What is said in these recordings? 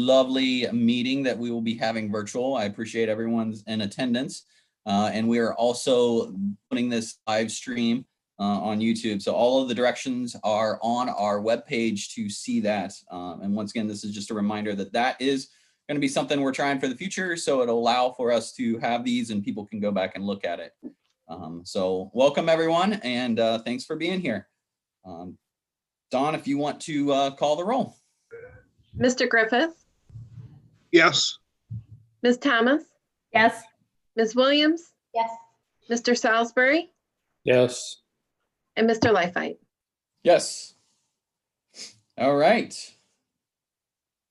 lovely meeting that we will be having virtual. I appreciate everyone's in attendance. And we are also putting this live stream on YouTube. So all of the directions are on our webpage to see that. And once again, this is just a reminder that that is going to be something we're trying for the future. So it'll allow for us to have these and people can go back and look at it. So welcome everyone, and thanks for being here. Dawn, if you want to call the roll. Mr. Griffith? Yes. Ms. Thomas? Yes. Ms. Williams? Yes. Mr. Salisbury? Yes. And Mr. Leifheit? Yes. All right.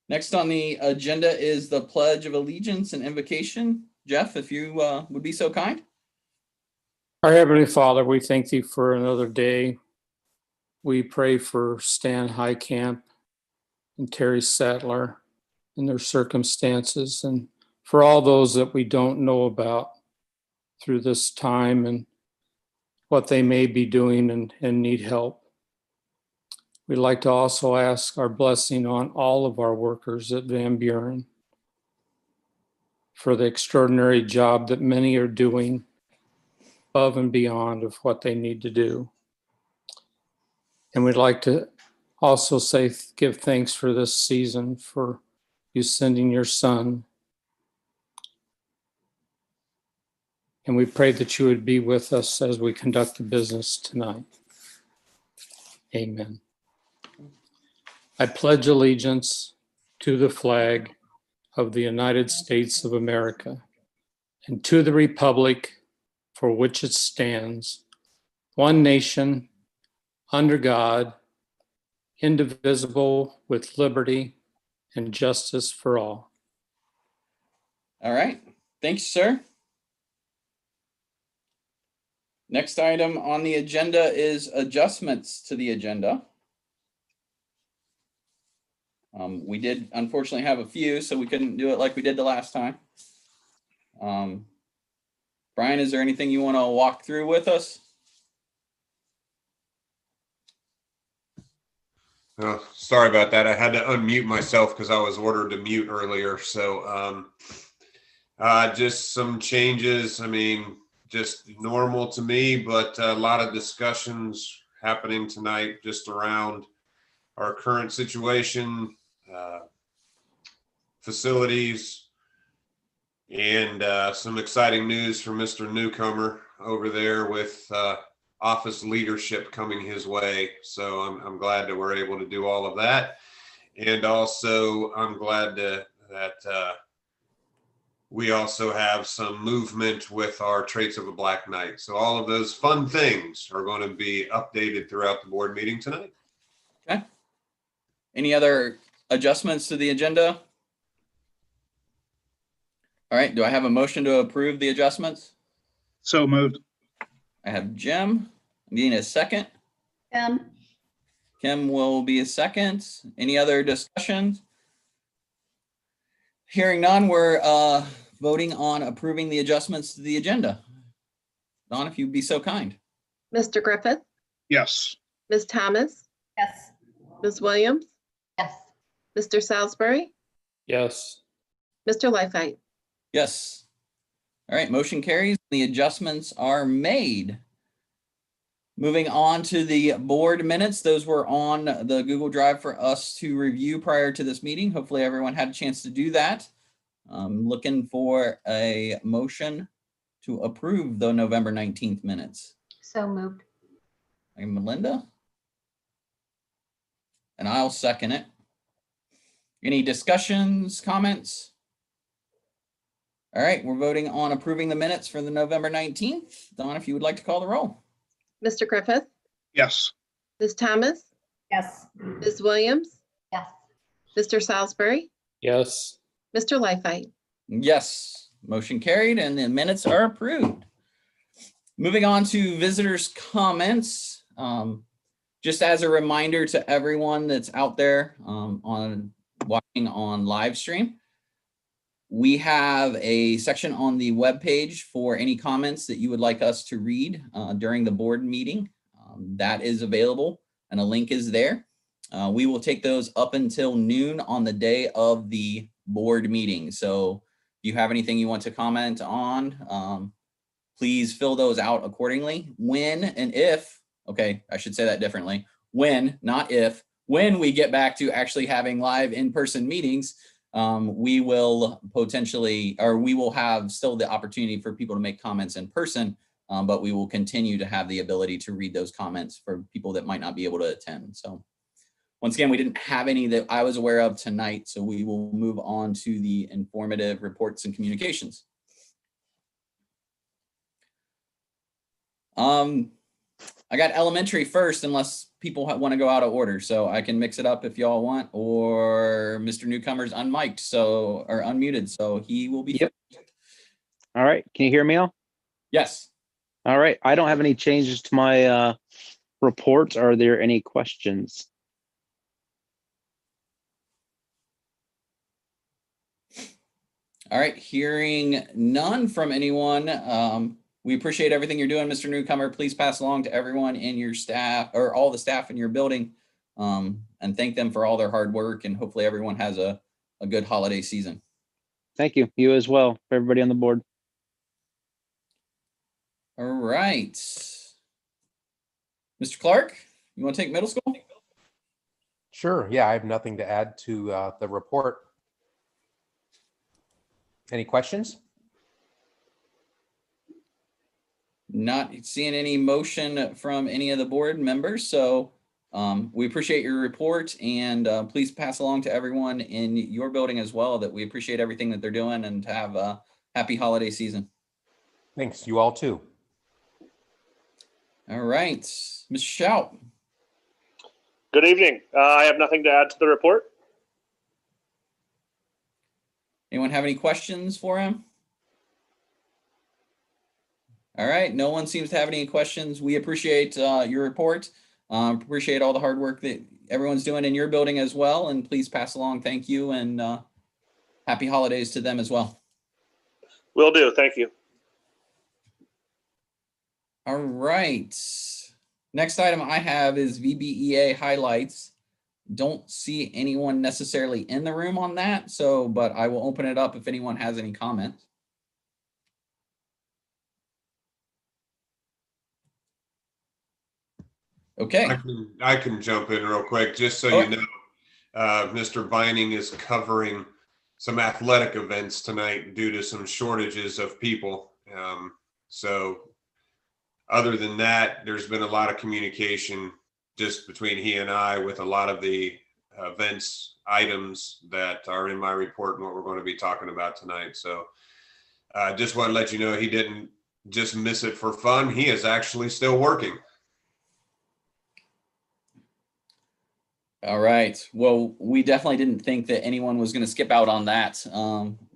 Next on the agenda is the Pledge of Allegiance and Invocation. Jeff, if you would be so kind. Our Heavenly Father, we thank Thee for another day. We pray for Stan Highcamp and Terry Sattler and their circumstances, and for all those that we don't know about through this time and what they may be doing and need help. We'd like to also ask our blessing on all of our workers at Van Buren for the extraordinary job that many are doing above and beyond of what they need to do. And we'd like to also say, give thanks for this season, for you sending your son. And we pray that you would be with us as we conduct the business tonight. Amen. I pledge allegiance to the flag of the United States of America and to the republic for which it stands, one nation, under God, indivisible, with liberty and justice for all. All right. Thanks, sir. Next item on the agenda is adjustments to the agenda. We did unfortunately have a few, so we couldn't do it like we did the last time. Brian, is there anything you want to walk through with us? Oh, sorry about that. I had to unmute myself because I was ordered to mute earlier. So just some changes. I mean, just normal to me, but a lot of discussions happening tonight just around our current situation, facilities, and some exciting news from Mr. Newcomer over there with office leadership coming his way. So I'm glad that we're able to do all of that. And also I'm glad that we also have some movement with our Traits of a Black Knight. So all of those fun things are going to be updated throughout the board meeting tonight. Okay. Any other adjustments to the agenda? All right. Do I have a motion to approve the adjustments? So moved. I have Jim. I'm getting a second. Kim will be a second. Any other discussions? Hearing none, we're voting on approving the adjustments to the agenda. Dawn, if you'd be so kind. Mr. Griffith? Yes. Ms. Thomas? Yes. Ms. Williams? Yes. Mr. Salisbury? Yes. Mr. Leifheit? Yes. All right, motion carries. The adjustments are made. Moving on to the board minutes. Those were on the Google Drive for us to review prior to this meeting. Hopefully everyone had a chance to do that. I'm looking for a motion to approve the November 19th minutes. So moved. I'm Melinda. And I'll second it. Any discussions, comments? All right, we're voting on approving the minutes for the November 19th. Dawn, if you would like to call the roll. Mr. Griffith? Yes. Ms. Thomas? Yes. Ms. Williams? Yes. Mr. Salisbury? Yes. Mr. Leifheit? Yes, motion carried and the minutes are approved. Moving on to visitors' comments. Just as a reminder to everyone that's out there watching on live stream, we have a section on the webpage for any comments that you would like us to read during the board meeting. That is available and a link is there. We will take those up until noon on the day of the board meeting. So if you have anything you want to comment on, please fill those out accordingly. When and if, okay, I should say that differently. When, not if, when we get back to actually having live in-person meetings, we will potentially, or we will have still the opportunity for people to make comments in person, but we will continue to have the ability to read those comments for people that might not be able to attend. So once again, we didn't have any that I was aware of tonight, so we will move on to the informative reports and communications. I got elementary first, unless people want to go out of order, so I can mix it up if y'all want, or Mr. Newcomer's unmiked, so, or unmuted, so he will be. Yep. All right. Can you hear me all? Yes. All right. I don't have any changes to my reports. Are there any questions? All right. Hearing none from anyone. We appreciate everything you're doing, Mr. Newcomer. Please pass along to everyone in your staff, or all the staff in your building, and thank them for all their hard work. And hopefully everyone has a good holiday season. Thank you. You as well, for everybody on the board. All right. Mr. Clark, you want to take middle school? Sure. Yeah, I have nothing to add to the report. Any questions? Not seeing any motion from any of the board members, so we appreciate your report, and please pass along to everyone in your building as well that we appreciate everything that they're doing, and to have a happy holiday season. Thanks. You all too. All right, Mr. Shout. Good evening. I have nothing to add to the report. Anyone have any questions for him? All right, no one seems to have any questions. We appreciate your report. Appreciate all the hard work that everyone's doing in your building as well. And please pass along thank you, and happy holidays to them as well. Will do. Thank you. All right. Next item I have is VBEA highlights. Don't see anyone necessarily in the room on that, but I will open it up if anyone has any comments. Okay. I can jump in real quick, just so you know. Mr. Vining is covering some athletic events tonight due to some shortages of people. So other than that, there's been a lot of communication just between he and I with a lot of the events items that are in my report and what we're going to be talking about tonight. So just want to let you know he didn't just miss it for fun. He is actually still working. All right. Well, we definitely didn't think that anyone was going to skip out on that,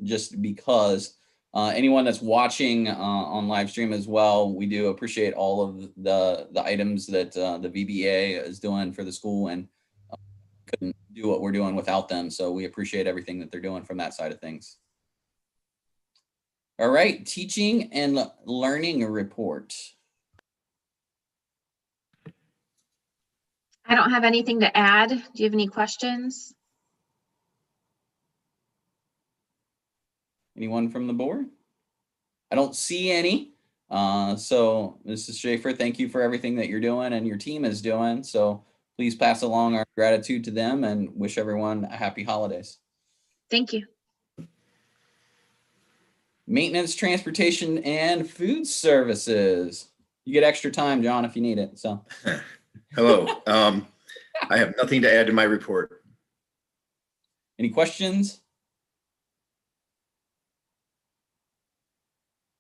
just because anyone that's watching on live stream as well, we do appreciate all of the items that the VBA is doing for the school, and couldn't do what we're doing without them. So we appreciate everything that they're doing from that side of things. All right. Teaching and learning report. I don't have anything to add. Do you have any questions? Anyone from the board? I don't see any. So Mrs. Schaefer, thank you for everything that you're doing and your team is doing. So please pass along our gratitude to them and wish everyone a happy holidays. Thank you. Maintenance, transportation, and food services. You get extra time, John, if you need it. So. Hello. I have nothing to add to my report. Any questions?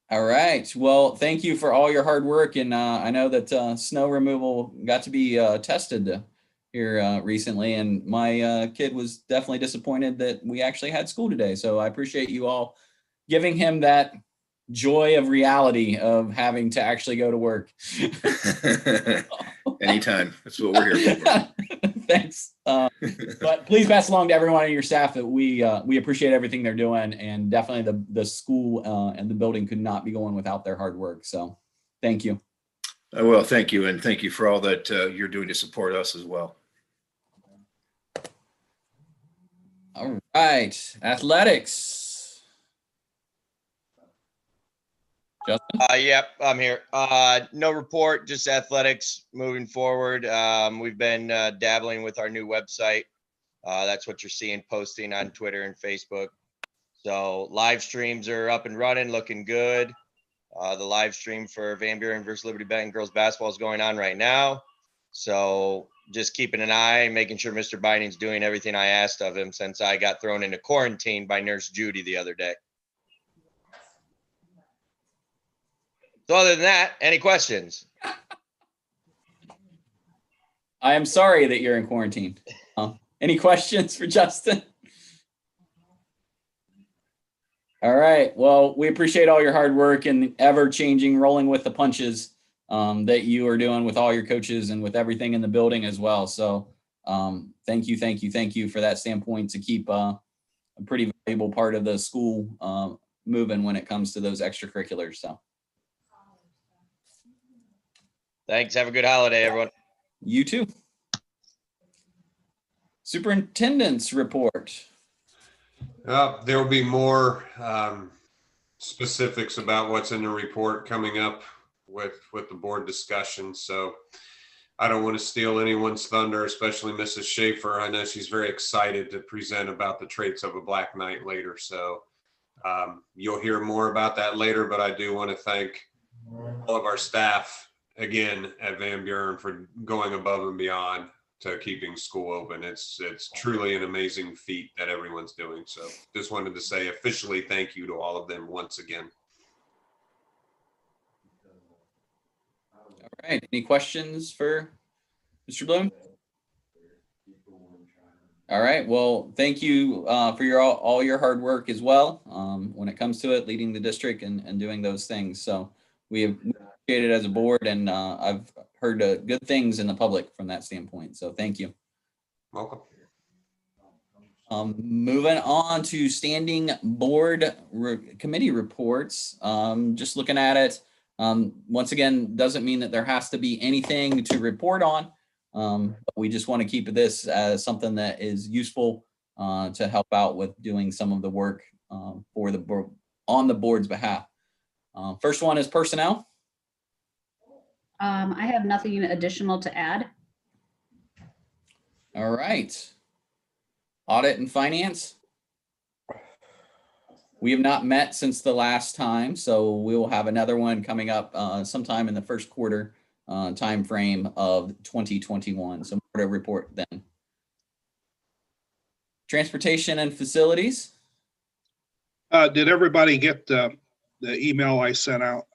All right. Well, thank you for all your hard work. And I know that snow removal got to be tested here recently. And my kid was definitely disappointed that we actually had school today. So I appreciate you all giving him that joy of reality of having to actually go to work. Anytime. That's what we're here for. Thanks. But please pass along to everyone on your staff that we appreciate everything they're doing, and definitely the school and the building could not be going without their hard work. So thank you. Well, thank you. And thank you for all that you're doing to support us as well. All right, athletics. Justin? Yep, I'm here. No report, just athletics moving forward. We've been dabbling with our new website. That's what you're seeing posting on Twitter and Facebook. So live streams are up and running, looking good. The live stream for Van Buren versus Liberty Benton girls basketball is going on right now. So just keeping an eye, making sure Mr. Biding's doing everything I asked of him since I got thrown into quarantine by Nurse Judy the other day. So other than that, any questions? I am sorry that you're in quarantine. Any questions for Justin? All right. Well, we appreciate all your hard work and ever-changing, rolling with the punches that you are doing with all your coaches and with everything in the building as well. So thank you for that standpoint to keep a pretty valuable part of the school moving when it comes to those extracurriculars. So Thanks. Have a good holiday, everyone. you too. Superintendent's report. There will be more specifics about what's in the report coming up with the board discussion. So I don't want to steal anyone's thunder, especially Mrs. Schaefer. I know she's very excited to present about the traits of a Black Knight later. So you'll hear more about that later, but I do want to thank all of our staff again at Van Buren for going above and beyond to keeping school open. It's truly an amazing feat that everyone's doing. So just wanted to say officially thank you to all of them once again. All right. Any questions for Mr. Bloom? All right. Well, thank you for all your hard work as well when it comes to it, leading the district and doing those things. So we appreciate it as a board, and I've heard good things in the public from that standpoint. So thank you. Welcome. Moving on to standing board committee reports. Just looking at it, once again, doesn't mean that there has to be anything to report on. But we just want to keep this as something that is useful to help out with doing some of the work for the board on the board's behalf. First one is personnel. I have nothing additional to add. All right. Audit and finance. We have not met since the last time, so we will have another one coming up sometime in the first quarter time frame of 2021. So more to report then. Transportation and facilities. Did everybody get the email I sent out?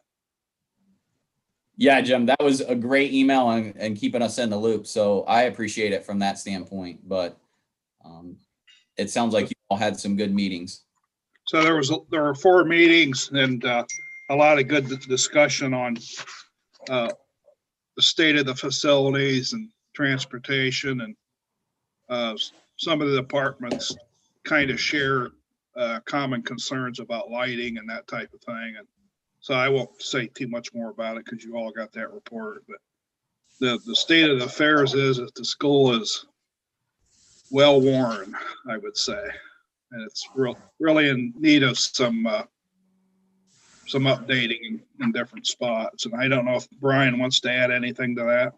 Yeah, Jim, that was a great email and keeping us in the loop. So I appreciate it from that standpoint, but it sounds like you all had some good meetings. So there were 4 meetings and a lot of good discussion on the state of the facilities and transportation, and some of the departments kind of share common concerns about lighting and that type of thing. And so I won't say too much more about it because you all got that report. But the state of the affairs is that the school is well worn, I would say, and it's really in need of some updating in different spots. And I don't know if Brian wants to add anything to that.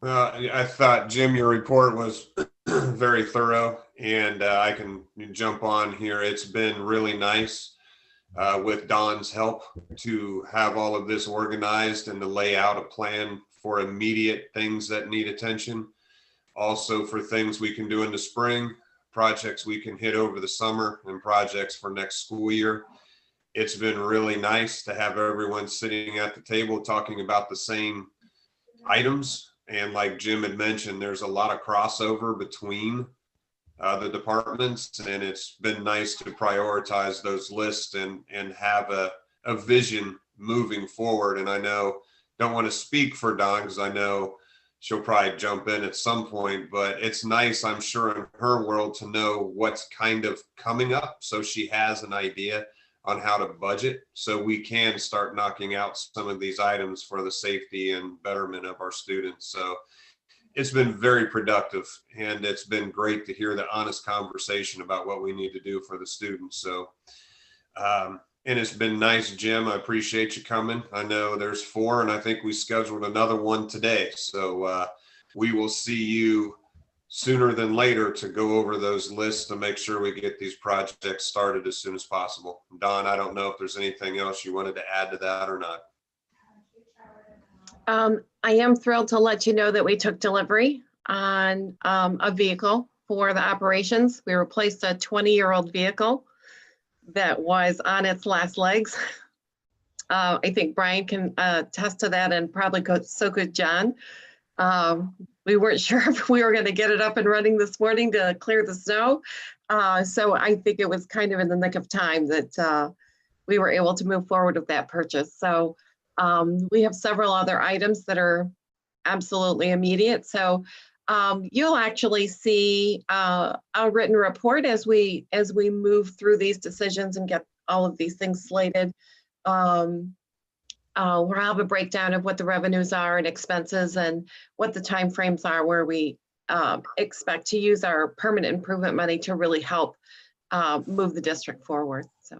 I thought, Jim, your report was very thorough, and I can jump on here. It's been really nice with Don's help to have all of this organized and to lay out a plan for immediate things that need attention. Also for things we can do in the spring, projects we can hit over the summer, and projects for next school year. It's been really nice to have everyone sitting at the table talking about the same items. And like Jim had mentioned, there's a lot of crossover between the departments, and it's been nice to prioritize those lists and have a vision moving forward. And I don't want to speak for Dawn because I know she'll probably jump in at some point, but it's nice, I'm sure, in her world to know what's kind of coming up, so she has an idea on how to budget, so we can start knocking out some of these items for the safety and betterment of our students. So it's been very productive, and it's been great to hear the honest conversation about what we need to do for the students. So, and it's been nice, Jim. I appreciate you coming. I know there's 4, and I think we scheduled another one today. So we will see you sooner than later to go over those lists to make sure we get these projects started as soon as possible. Don, I don't know if there's anything else you wanted to add to that or not. I am thrilled to let you know that we took delivery on a vehicle for the operations. We replaced a 20-year-old vehicle that was on its last legs. I think Brian can attest to that, and probably so could John. We weren't sure if we were going to get it up and running this morning to clear the snow. So I think it was kind of in the nick of time that we were able to move forward with that purchase. So we have several other items that are absolutely immediate. So you'll actually see a written report as we move through these decisions and get all of these things slated. We'll have a breakdown of what the revenues are and expenses and what the timeframes are where we expect to use our permanent improvement money to really help move the district forward. So.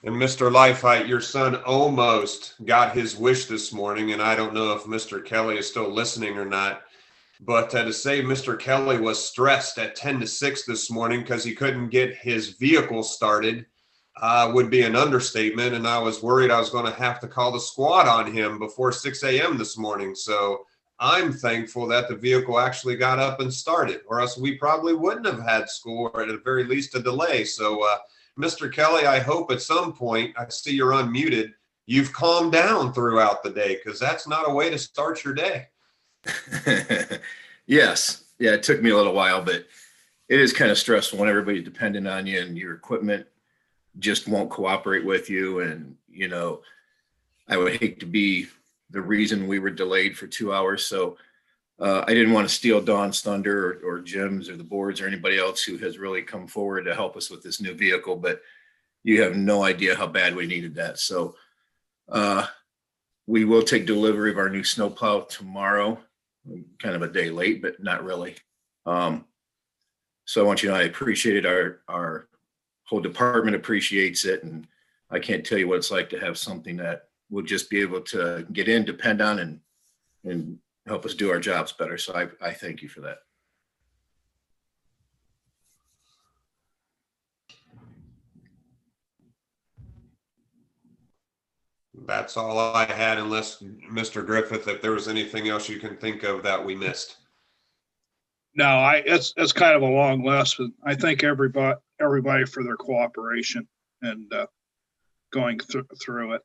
And Mr. Lifehite, your son almost got his wish this morning, and I don't know if Mr. Kelly is still listening or not, but to say Mr. Kelly was stressed at 10 to 6 this morning because he couldn't get his vehicle started would be an understatement, and I was worried I was going to have to call the squad on him before 6 a.m. this morning. So I'm thankful that the vehicle actually got up and started, or else we probably wouldn't have had school, or at the very least a delay. So Mr. Kelly, I hope at some point, I see you're unmuted, you've calmed down throughout the day, because that's not a way to start your day. Yes. Yeah, it took me a little while, but it is kind of stressful when everybody's dependent on you and your equipment just won't cooperate with you. And, you know, I would hate to be the reason we were delayed for 2 hours. So I didn't want to steal Dawn's thunder or Jim's or the boards or anybody else who has really come forward to help us with this new vehicle, but you have no idea how bad we needed that. So we will take delivery of our new snowplow tomorrow, kind of a day late, but not really. So I want you to know I appreciate it. Our whole department appreciates it. And I can't tell you what it's like to have something that we'll just be able to get in, depend on, and help us do our jobs better. So I thank you for that. That's all I had, unless Mr. Griffith, if there was anything else you can think of that we missed. No, it's kind of a long list, but I thank everybody for their cooperation and going through it.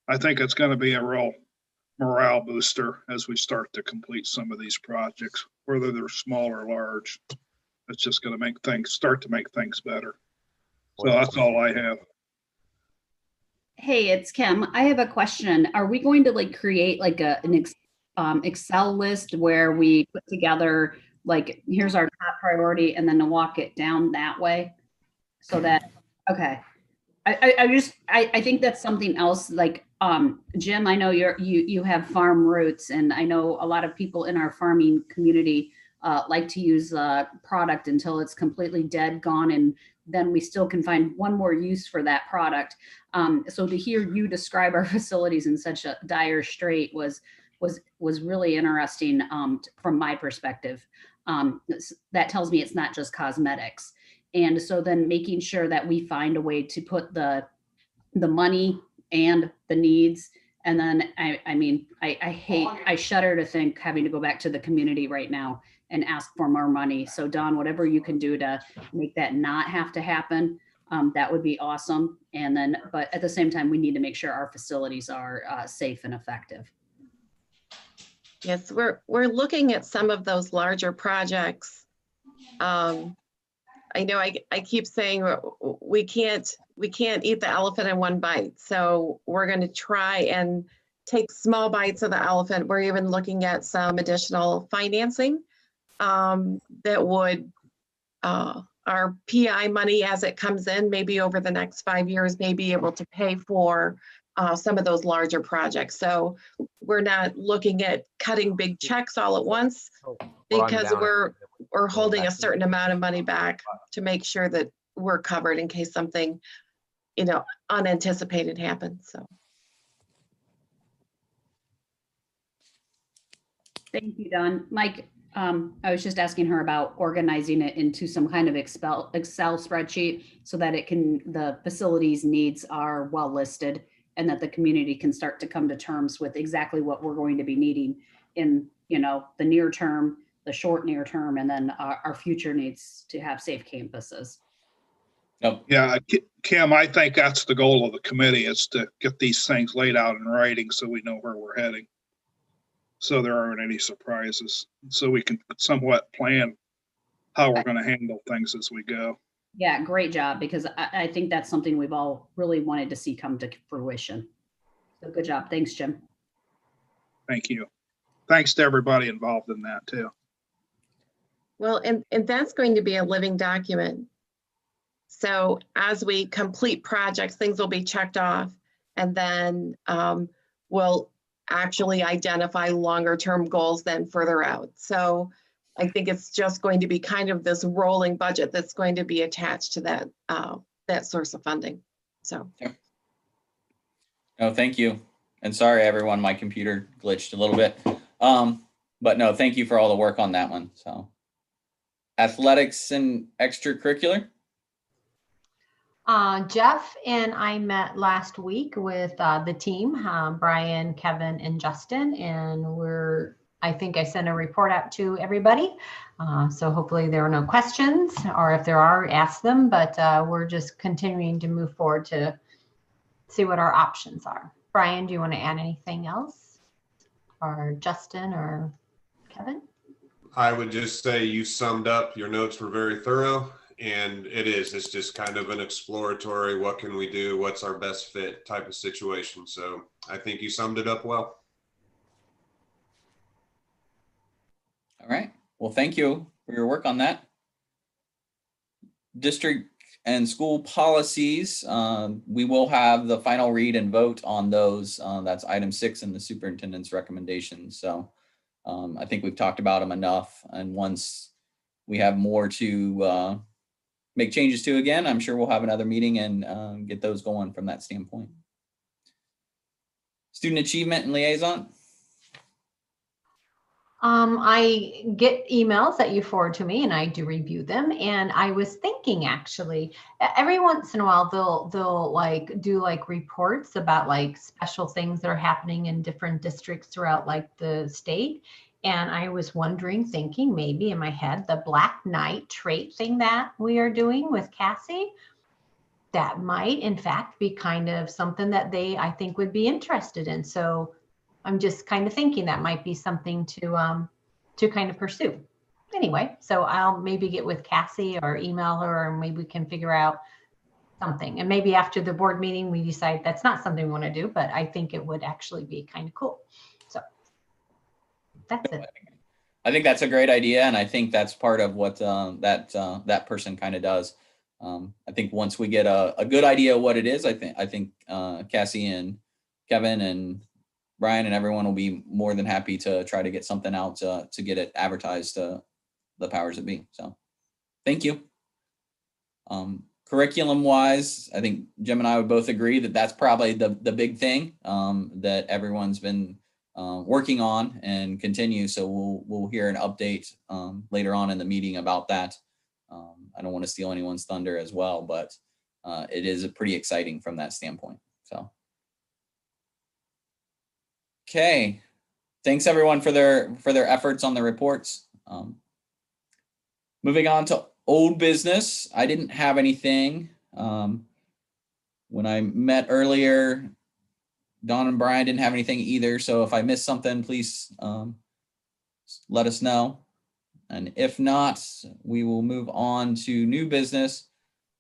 I think it's going to be a real morale booster as we start to complete some of these projects, whether they're small or large. It's just going to start to make things better. So that's all I have. Hey, it's Kim. I have a question. Are we going to like create like an Excel list where we put together like, here's our top priority, and then to walk it down that way? So that, okay. I think that's something else. Like, Jim, I know you have farm roots, and I know a lot of people in our farming community like to use product until it's completely dead, gone, and then we still can find one more use for that product. So to hear you describe our facilities in such a dire strait was really interesting from my perspective. That tells me it's not just cosmetics. And so then making sure that we find a way to put the money and the needs. And then, I shudder to think having to go back to the community right now and ask for more money. So Don, whatever you can do to make that not have to happen, that would be awesome. And then, but at the same time, we need to make sure our facilities are safe and effective. Yes, we're looking at some of those larger projects. I know I keep saying we can't eat the elephant in one bite. So we're going to try and take small bites of the elephant. We're even looking at some additional financing that would, our PI money as it comes in, maybe over the next 5 years, may be able to pay for some of those larger projects. So we're not looking at cutting big checks all at once, because we're holding a certain amount of money back to make sure that we're covered in case something, unanticipated happens. So. Thank you, Dawn. Mike, I was just asking her about organizing it into some kind of Excel spreadsheet so that the facilities needs are well listed and that the community can start to come to terms with exactly what we're going to be needing in, the near term, the short near term, and then our future needs to have safe campuses. Yep. Yeah, Kim, I think that's the goal of the committee, is to get these things laid out in writing so we know where we're heading. So there aren't any surprises, so we can somewhat plan how we're going to handle things as we go. Yeah, great job, because I think that's something we've all really wanted to see come to fruition. So good job. Thanks, Jim. Thank you. Thanks to everybody involved in that too. Well, and that's going to be a living document. So as we complete projects, things will be checked off, and then we'll actually identify longer term goals then further out. So I think it's just going to be kind of this rolling budget that's going to be attached to that source of funding. So. Yeah. No, thank you. And sorry, everyone, my computer glitched a little bit. But no, thank you for all the work on that one. So athletics and extracurricular. Jeff and I met last week with the team, Brian, Kevin, and Justin, and I think I sent a report out to everybody. So hopefully there are no questions, or if there are, ask them, but we're just continuing to move forward to see what our options are. Brian, do you want to add anything else? Or Justin or Kevin? I would just say you summed up. Your notes were very thorough, and it's just kind of an exploratory, what can we do, what's our best fit type of situation. So I think you summed it up well. All right. Well, thank you for your work on that. District and school policies, we will have the final read and vote on those. That's item 6 in the superintendent's recommendations. So I think we've talked about them enough. And once we have more to make changes to again, I'm sure we'll have another meeting and get those going from that standpoint. Student achievement and liaison. I get emails that you forward to me, and I do review them. And I was thinking, actually, every once in a while they'll like do like reports about like special things that are happening in different districts throughout like the state. And I was thinking maybe in my head, the Black Knight trait thing that we are doing with Cassie, that might in fact be kind of something that I think would be interested in. So I'm just kind of thinking that might be something to kind of pursue. Anyway, so I'll maybe get with Cassie or email her, and maybe we can figure out something. And maybe after the board meeting, we decide that's not something we want to do, but I think it would actually be kind of cool. So that's it. I think that's a great idea, and I think that's part of what that person kind of does. I think once we get a good idea of what it is, I think Cassie and Kevin and Brian and everyone will be more than happy to try to get something out to get it advertised to the powers that be. So thank you. Curriculum wise, I think Jim and I would both agree that that's probably the big thing that everyone's been working on and continue. So we'll hear an update later on in the meeting about that. I don't want to steal anyone's thunder as well, but it is pretty exciting from that standpoint. So. Okay, thanks everyone for their efforts on the reports. Moving on to old business, I didn't have anything. When I met earlier, Dawn and Brian didn't have anything either. So if I missed something, please let us know. And if not, we will move on to new business,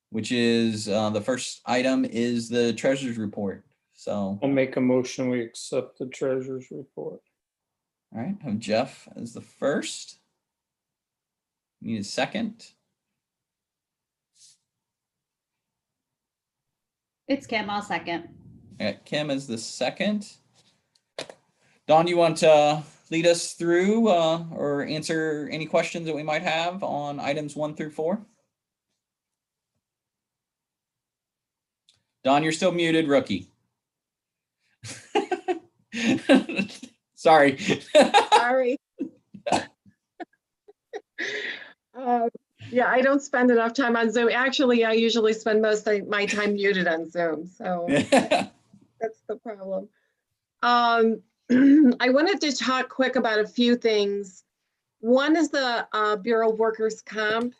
which is the first item is the treasurer's report. So I'll make a motion, we accept the treasurer's report. all right, have Jeff as the first. Need a second. It's Kim, I'll second. Got Kim as the second. Don, you want to lead us through or answer any questions that we might have on items 1 through 4? Don, you're still muted, rookie. Sorry. Sorry. Yeah, I don't spend enough time on Zoom. Actually, I usually spend most of my time muted on Zoom, so that's the problem. I wanted to talk quick about a few things. One is the Bureau of Workers' Comp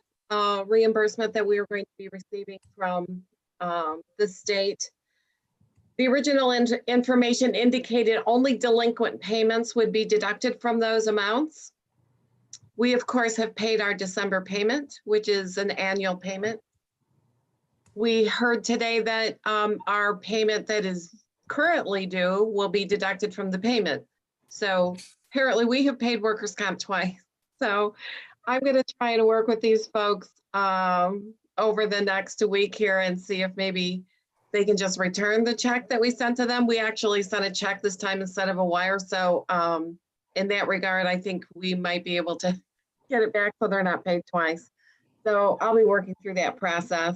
reimbursement that we are going to be receiving from the state. The original information indicated only delinquent payments would be deducted from those amounts. We, of course, have paid our December payment, which is an annual payment. We heard today that our payment that is currently due will be deducted from the payment. So apparently we have paid workers' comp twice. So I'm going to try to work with these folks over the next week here and see if maybe they can just return the check that we sent to them. We actually sent a check this time instead of a wire. So in that regard, I think we might be able to get it back so they're not paid twice. So I'll be working through that process.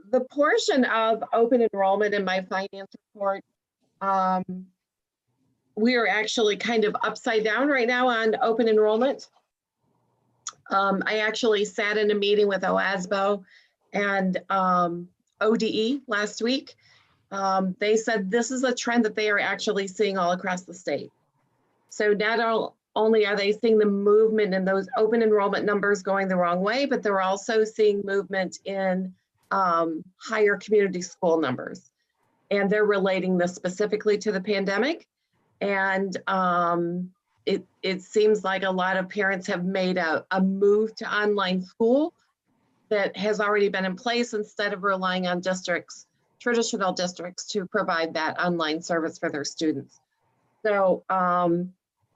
The portion of open enrollment in my finance report, we are actually kind of upside down right now on open enrollment. I actually sat in a meeting with OASBO and ODE last week. They said this is a trend that they are actually seeing all across the state. So not only are they seeing the movement in those open enrollment numbers going the wrong way, but they're also seeing movement in higher community school numbers. And they're relating this specifically to the pandemic. And it seems like a lot of parents have made a move to online school that has already been in place instead of relying on districts, traditional districts, to provide that online service for their students. So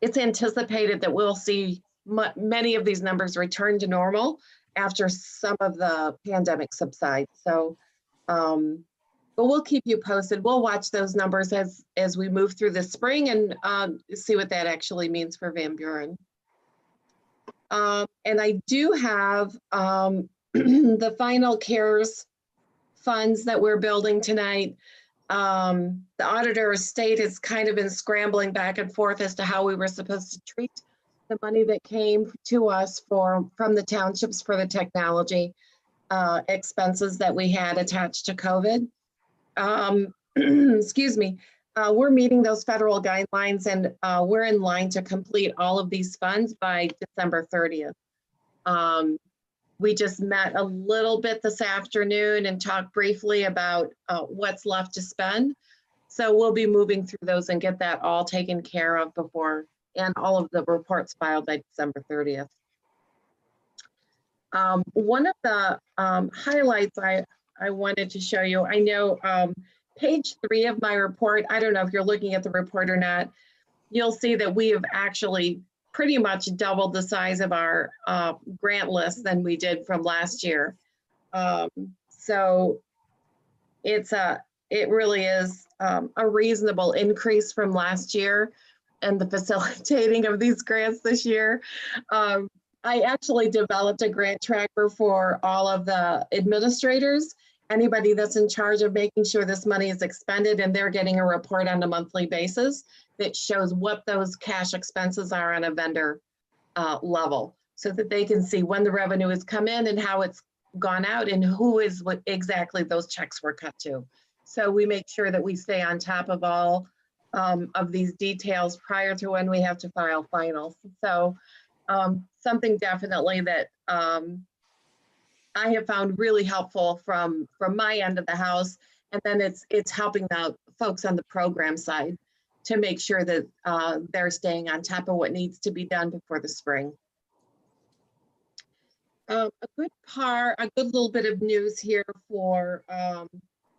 it's anticipated that we'll see many of these numbers return to normal after some of the pandemic subsides. So, but we'll keep you posted. We'll watch those numbers as we move through the spring and see what that actually means for Van Buren. And I do have the final CARES funds that we're building tonight. The auditor of state has kind of been scrambling back and forth as to how we were supposed to treat the money that came to us from the townships for the technology expenses that we had attached to COVID. Excuse me. We're meeting those federal guidelines and we're in line to complete all of these funds by December 30th. We just met a little bit this afternoon and talked briefly about what's left to spend. So we'll be moving through those and get that all taken care of before, and all of the reports filed by December 30th. One of the highlights I wanted to show you, I know page 3 of my report, I don't know if you're looking at the report or not, you'll see that we have actually pretty much doubled the size of our grant list than we did from last year. So it really is a reasonable increase from last year and the facilitating of these grants this year. I actually developed a grant tracker for all of the administrators, anybody that's in charge of making sure this money is expended, and they're getting a report on a monthly basis that shows what those cash expenses are on a vendor level, so that they can see when the revenue has come in and how it's gone out and who is what exactly those checks were cut to. So we make sure that we stay on top of all of these details prior to when we have to file finals. So something definitely that I have found really helpful from my end of the house, and then it's helping out folks on the program side to make sure that they're staying on top of what needs to be done before the spring. A good little bit of news here for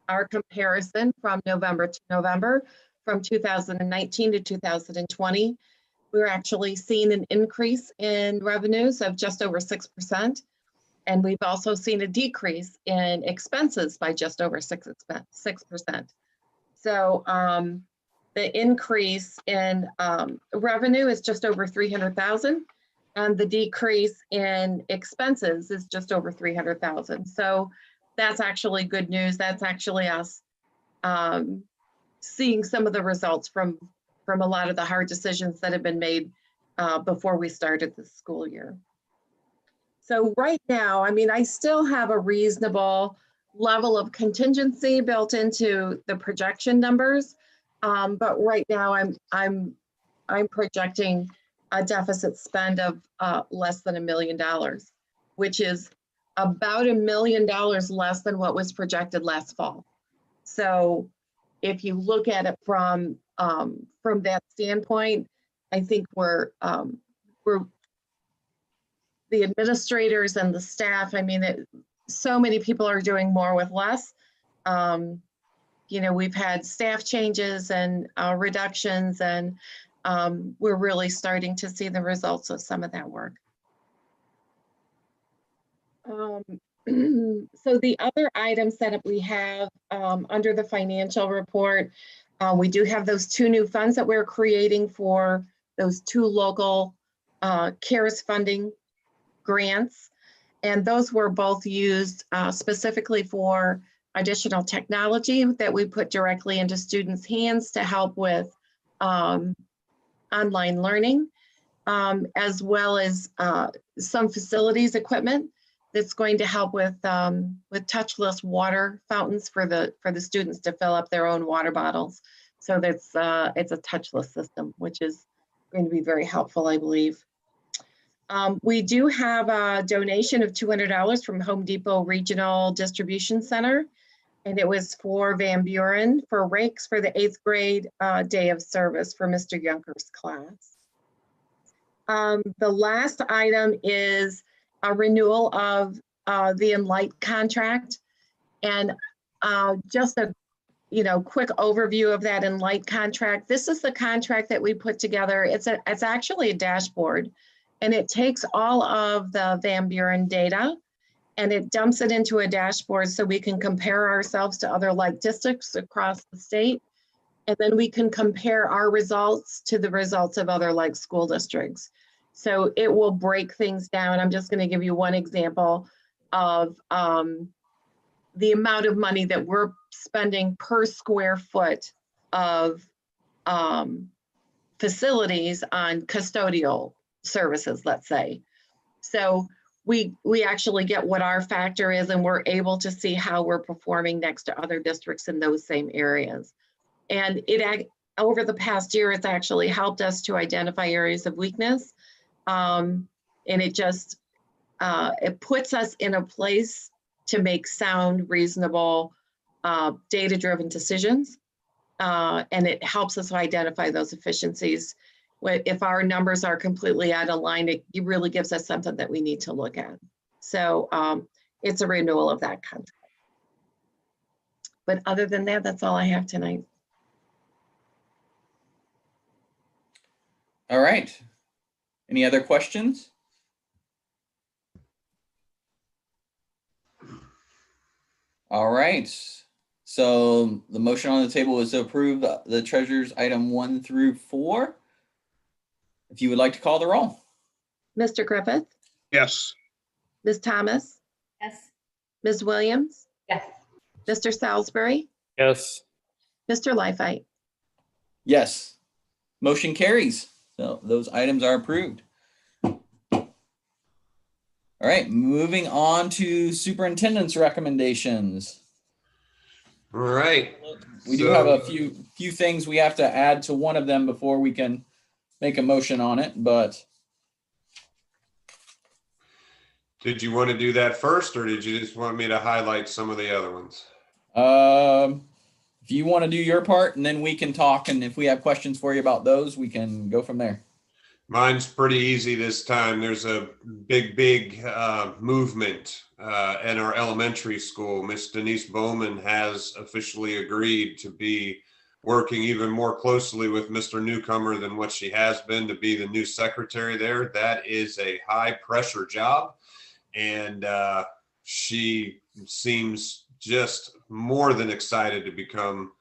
our comparison from November to November, from 2019 to 2020. We're actually seeing an increase in revenues of just over 6%. And we've also seen a decrease in expenses by just over 6%. So the increase in revenue is just over 300,000, and the decrease in expenses is just over 300,000. So that's actually good news. That's actually us seeing some of the results from a lot of the hard decisions that have been made before we started the school year. So right now, I mean, I still have a reasonable level of contingency built into the projection numbers, but right now I'm projecting a deficit spend of less than $1 million, which is about $1 million less than what was projected last fall. So if you look at it from that standpoint, I think we're the administrators and the staff. I mean, so many people are doing more with less. You know, we've had staff changes and reductions, and we're really starting to see the results of some of that work. So the other items that we have under the financial report, we do have those 2 new funds that we're creating for those 2 local CARES funding grants. And those were both used specifically for additional technology that we put directly into students' hands to help with online learning, as well as some facilities equipment that's going to help with touchless water fountains for the students to fill up their own water bottles. So that's it's a touchless system, which is going to be very helpful, I believe. We do have a donation of $200 from Home Depot Regional Distribution Center, and it was for Van Buren for rakes for the 8th grade day of service for Mr. Yunker's class. The last item is a renewal of the Enlight contract, and just a quick overview of that Enlight contract. This is the contract that we put together. It's actually a dashboard, and it takes all of the Van Buren data and it dumps it into a dashboard so we can compare ourselves to other like districts across the state. And then we can compare our results to the results of other like school districts. So it will break things down. I'm just going to give you one example of the amount of money that we're spending per square foot of facilities on custodial services, let's say. So we actually get what our factor is, and we're able to see how we're performing next to other districts in those same areas. And over the past year, it's actually helped us to identify areas of weakness. And it just, it puts us in a place to make sound, reasonable, data-driven decisions. And it helps us identify those efficiencies. If our numbers are completely out of line, it really gives us something that we need to look at. So it's a renewal of that contract. But other than that, that's all I have tonight. All right. Any other questions? All right. So the motion on the table is to approve the treasurer's item 1 through 4. If you would like to call the roll. Mr. Griffith? Yes. Ms. Thomas? Yes. Ms. Williams? Yes. Mr. Salisbury? Yes. Mr. Lifeite? Yes. Motion carries. So those items are approved. All right, moving on to superintendent's recommendations. All right. We do have a few things we have to add to one of them before we can make a motion on it, but. Did you want to do that first, or did you just want me to highlight some of the other ones? If you want to do your part, and then we can talk, and if we have questions for you about those, we can go from there. Mine's pretty easy this time. There's a big movement in our elementary school. Miss Denise Bowman has officially agreed to be working even more closely with Mr. Newcomer than what she has been to be the new secretary there. That is a high pressure job. and she seems just more than excited to become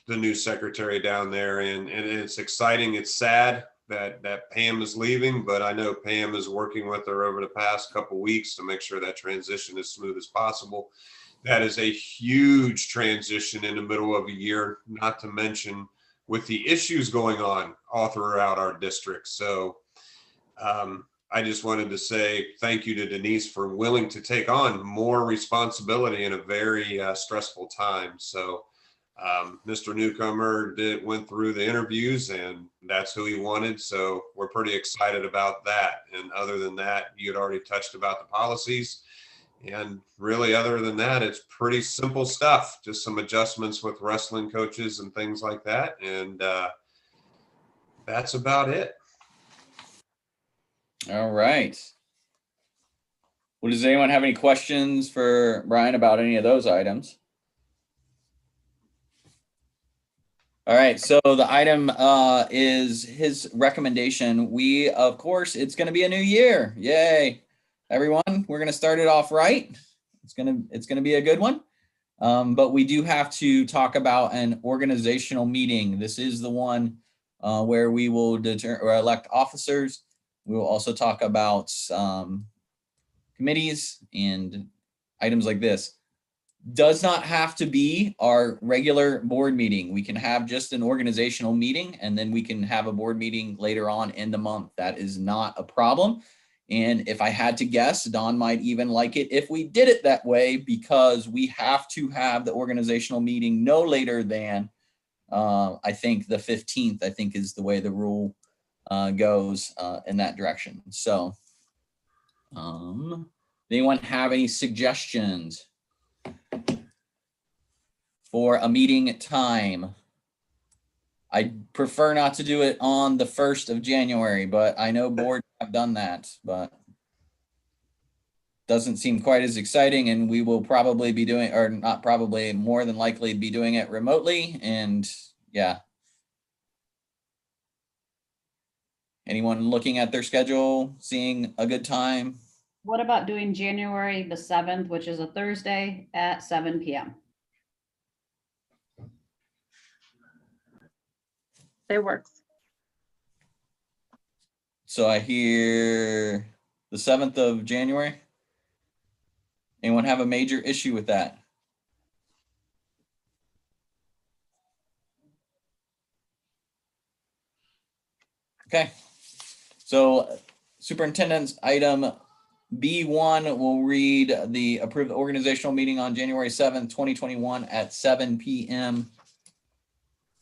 the new secretary down there. And it's exciting. It's sad that Pam is leaving, but I know Pam is working with her over the past couple weeks to make sure that transition is smooth as possible. That is a huge transition in the middle of a year, not to mention with the issues going on all throughout our district. So I just wanted to say thank you to Denise for willing to take on more responsibility in a very stressful time. So Mr. Newcomer went through the interviews and that's who he wanted. So we're pretty excited about that. And other than that, you had already touched about the policies. And really, other than that, it's pretty simple stuff, just some adjustments with wrestling coaches and things like that. And that's about it. All right. Well, does anyone have any questions for Brian about any of those items? All right, so the item is his recommendation. We, of course, it's going to be a new year. Yay. Everyone, we're going to start it off right. It's going to be a good one. But we do have to talk about an organizational meeting. This is the one where we will elect officers. We will also talk about committees and items like this. Does not have to be our regular board meeting. We can have just an organizational meeting and then we can have a board meeting later on in the month. That is not a problem. And if I had to guess, Don might even like it if we did it that way, because we have to have the organizational meeting no later than I think the 15th, I think is the way the rule goes in that direction. So anyone have any suggestions for a meeting time? I prefer not to do it on the 1st of January, but I know boards have done that, but doesn't seem quite as exciting, and we will probably be doing, or not probably, more than likely be doing it remotely. And yeah. Anyone looking at their schedule, seeing a good time? What about doing January the 7th, which is a Thursday at 7 p.m.? It works. So I hear the 7th of January. Anyone have a major issue with that? Okay. So superintendent's item B1 will read the approved organizational meeting on January 7th, 2021 at 7 p.m.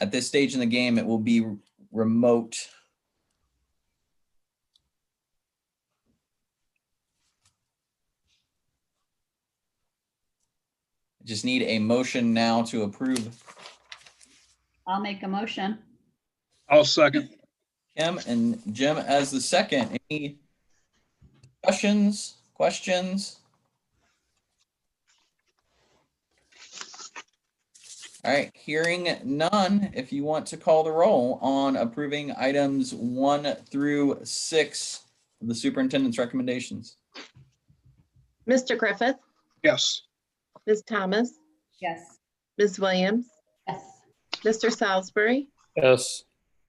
At this stage in the game, it will be remote. I just need a motion now to approve. I'll make a motion. I'll second. Kim and Jim as the second. Any discussions, questions? All right, hearing none, if you want to call the roll on approving items 1 through 6 of the superintendent's recommendations. Mr. Griffith, Yes. Ms. Thomas, Yes. Ms. Williams, Yes. Mr. Salisbury, Yes.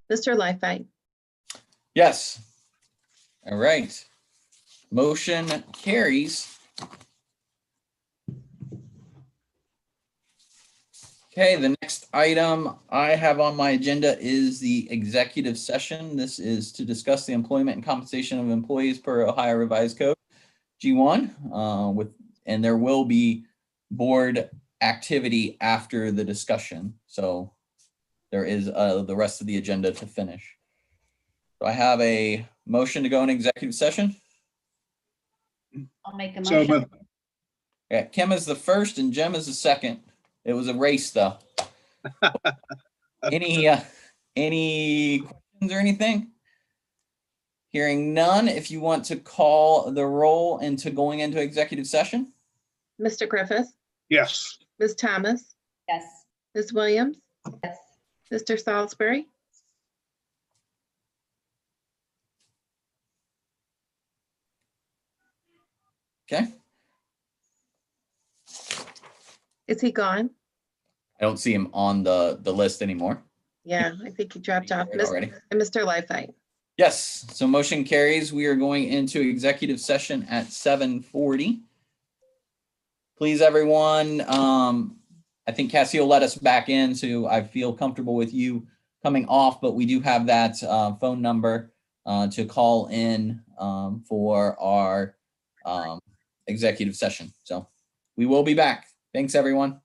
Mr. Lifebank. Yes. All right. Motion carries. Okay, the next item I have on my agenda is the executive session. This is to discuss the employment and compensation of employees per Ohio Revised Code G1 and there will be board activity after the discussion. So there is the rest of the agenda to finish. So I have a motion to go in executive session. I'll make a So motion. moved. Yeah, Kim is the first and Jim is the second. It was a race though. Any questions or anything? Hearing none, if you want to call the roll into going into executive session. Mr. Griffith, Yes. Ms. Thomas, Yes. Ms. Williams, Yes. Mr. Salisbury, Okay. Is he gone? I don't see him on the list anymore. Yeah, I think he dropped off. Right already. Mr. Lifeite. Yes, so motion carries. We are going into executive session at 7:40. Please, everyone, I think Cassie will let us back in, so I feel comfortable with you coming off, but we do have that phone number to call in for our executive session. So we will be back. Thanks, everyone.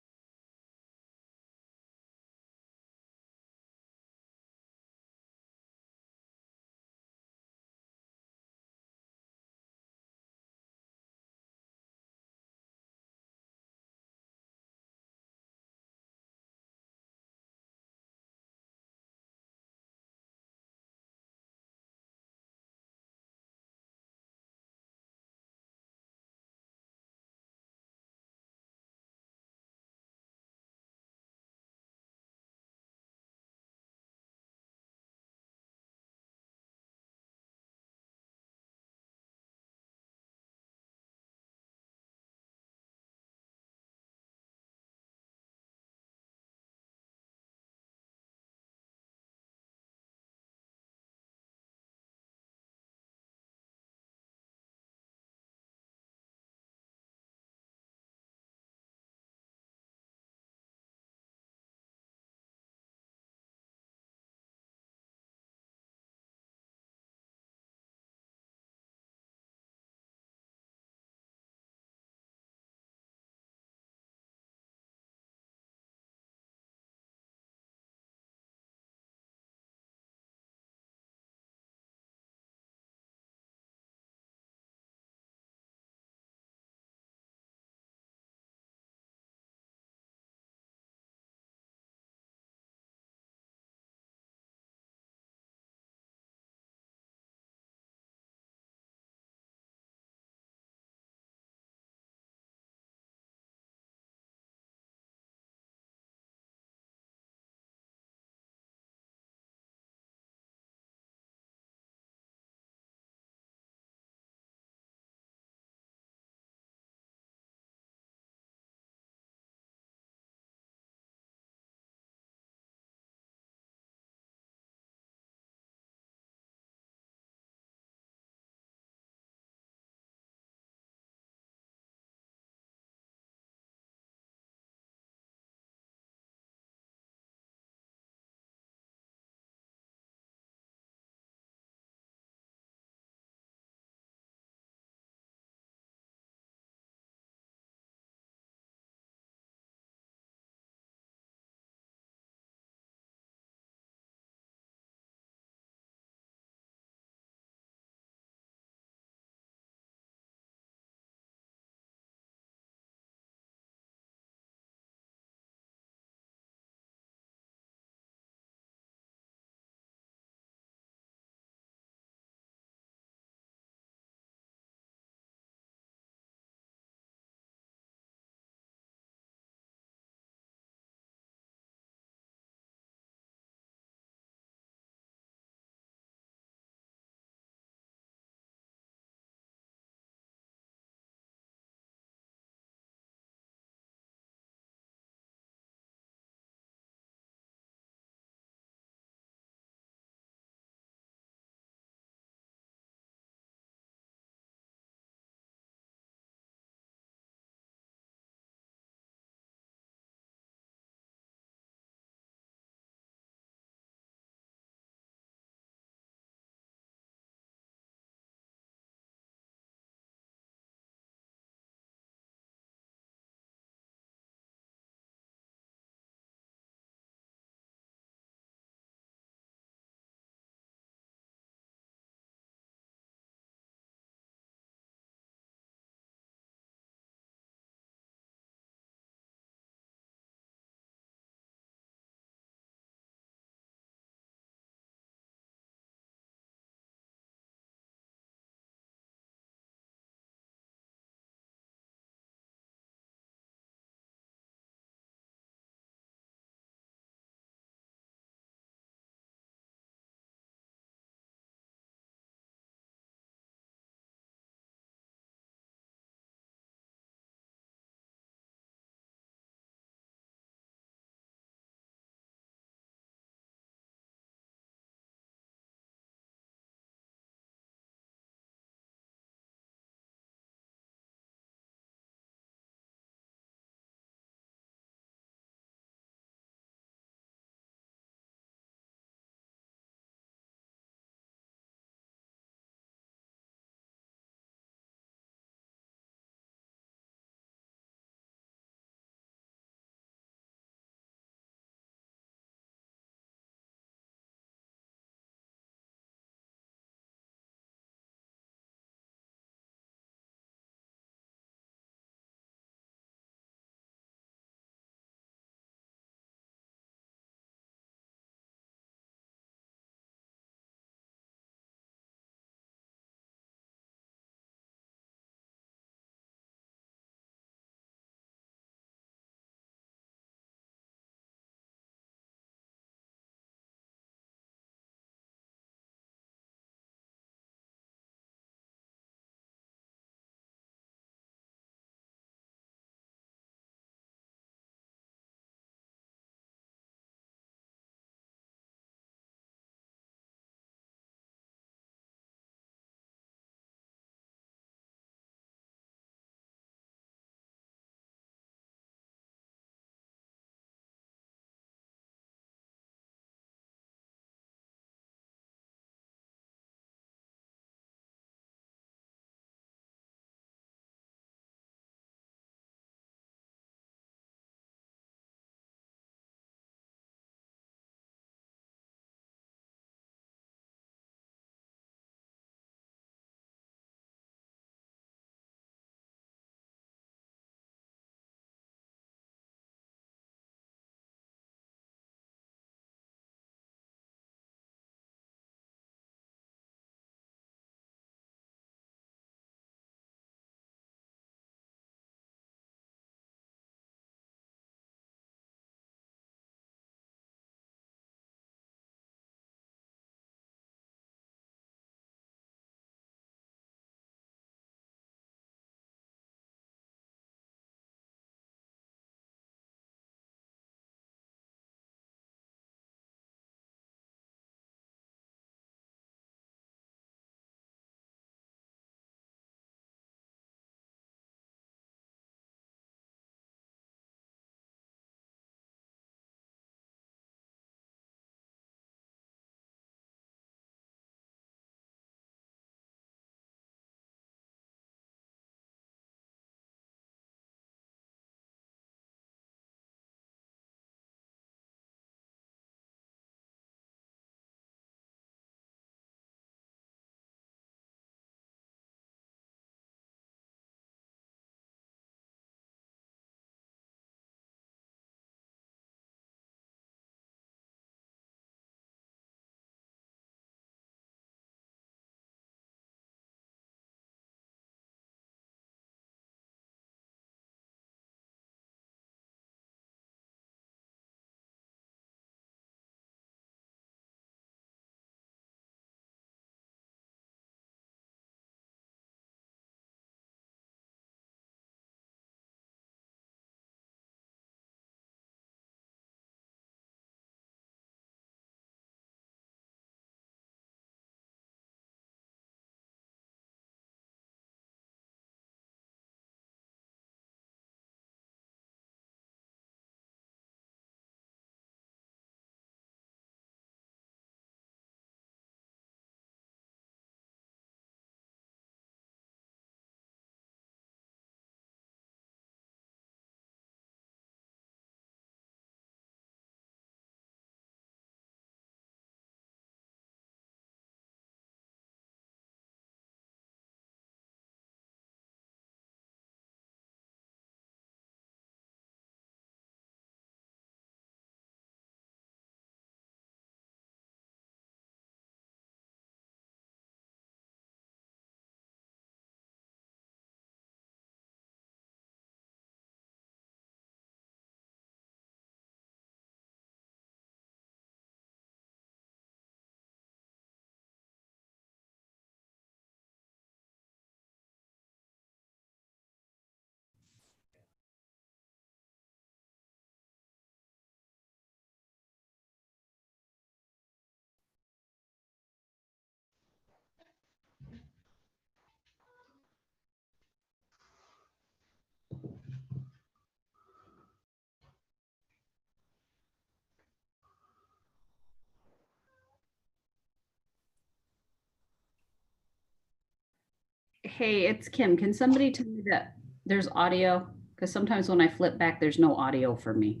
Hey, it's Kim. Can somebody tell me that there's audio? Because sometimes when I flip back, there's no audio for me.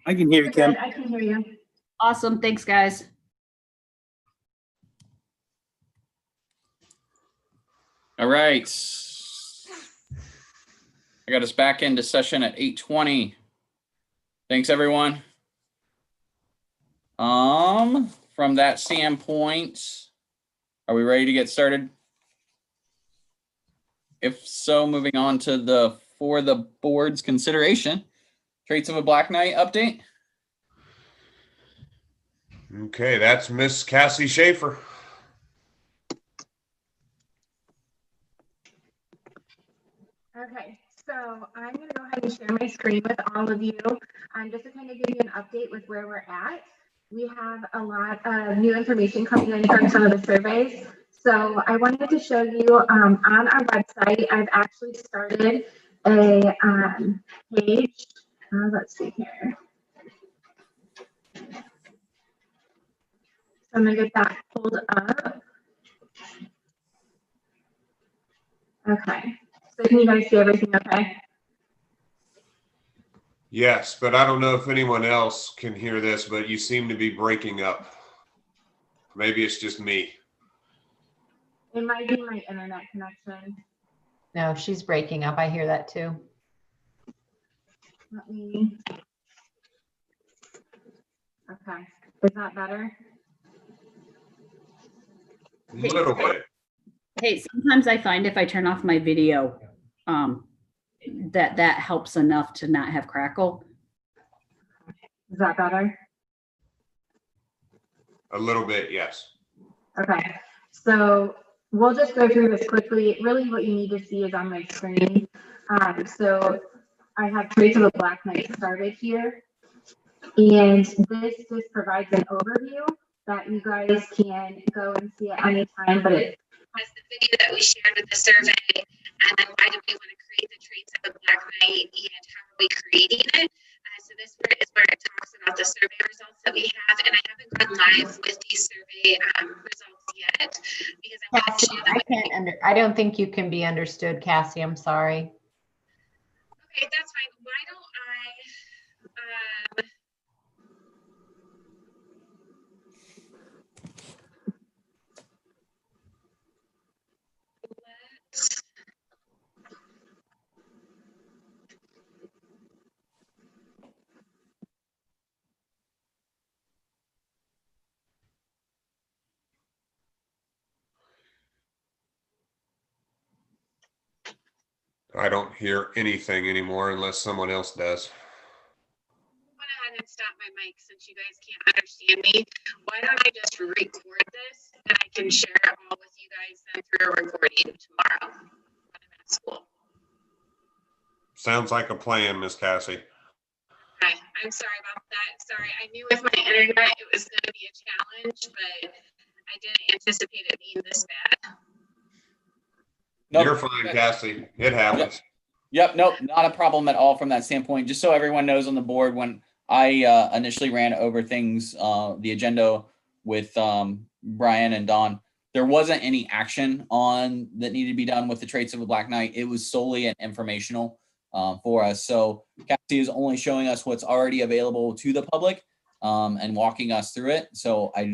I can hear you, Kim. I can hear you. Awesome. Thanks, guys. All right. I got us back into session at 8:20. Thanks, everyone. From that standpoint, are we ready to get started? If so, moving on to for the board's consideration, traits of a Black Knight update. Okay, that's Miss Cassie Schaefer. Okay, so I'm gonna go ahead and share my screen with all of you, just to kind of give you an update with where we're at. We have a lot of new information coming in from some of the surveys. So I wanted to show you on our website, I've actually started a page. Let's see here. So I'm gonna get that pulled up. Okay, so can you guys see everything okay? Yes, but I don't know if anyone else can hear this, but you seem to be breaking up. Maybe it's just me. It might be my internet connection. No, she's breaking up. I hear that too. Let me. Okay, is that better? A little bit. Hey, sometimes I find if I turn off my video, that helps enough to not have crackle. Is that better? A little bit, yes. Okay, so we'll just go through this quickly. Really what you need to see is on my screen. So I have traits of a Black Knight started here. And this just provides an overview that you guys can go and see at any time, but it has the video that we shared with the survey, and then why do we want to create the traits of a Black Knight and how are we creating it? So this is where it talks about the survey results that we have, and I haven't gone live with these survey results yet because I want to show them. I don't think you can be understood, Cassie. I'm sorry. Okay, that's fine. Why don't I? I don't hear anything anymore unless someone else does. I went ahead and stop my mic since you guys can't understand me. Why don't I just record this and I can share it all with you guys then through a recording tomorrow when I'm at school. Sounds like a plan, Miss Cassie. Okay, I'm sorry about that. Sorry, I knew with my internet it was going to be a challenge, but I didn't anticipate it being this bad. Nope. You're fine, Cassie. It happens. Yep, nope, not a problem at all from that standpoint. Just so everyone knows on the board, when I initially ran over things, the agenda with Brian and Don, there wasn't any action on that needed to be done with the traits of a Black Knight. It was solely an informational for us. So Cassie is only showing us what's already available to the public and walking us through it. So I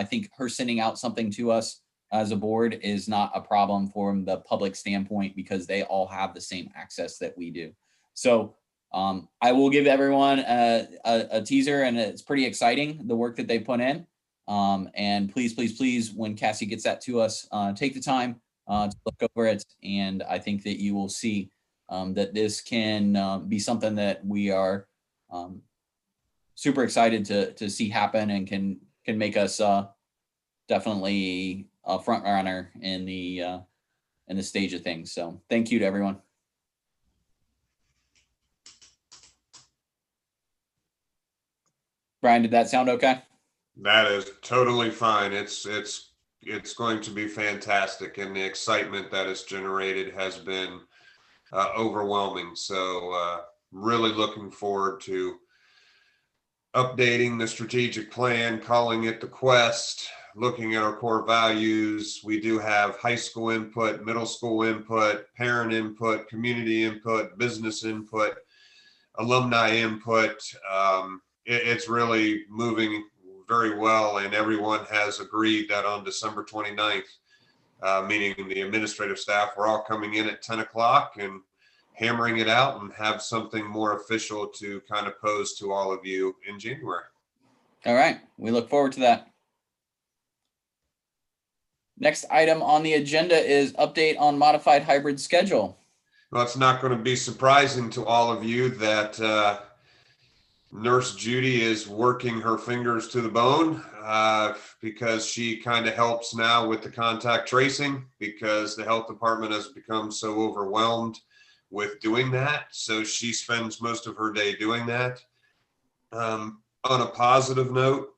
think her sending out something to us as a board is not a problem from the public standpoint because they all have the same access that we do. So I will give everyone a teaser, and it's pretty exciting, the work that they put in. And please, when Cassie gets that to us, take the time to look over it. And I think that you will see that this can be something that we are super excited to see happen and can make us definitely a front runner in the stage of things. So thank you to everyone. Brian, did that sound okay? That is totally fine. It's going to be fantastic, and the excitement that it's generated has been overwhelming. So really looking forward to updating the strategic plan, calling it the Quest, looking at our core values. We do have high school input, middle school input, parent input, community input, business input, alumni input. It's really moving very well, and everyone has agreed that on December 29th, meaning the administrative staff, we're all coming in at 10 o'clock and hammering it out and have something more official to kind of pose to all of you in January. All right, we look forward to that. Next item on the agenda is update on modified hybrid schedule. Well, it's not going to be surprising to all of you that Nurse Judy is working her fingers to the bone because she kind of helps now with the contact tracing because the health department has become so overwhelmed with doing that. So she spends most of her day doing that. On a positive note,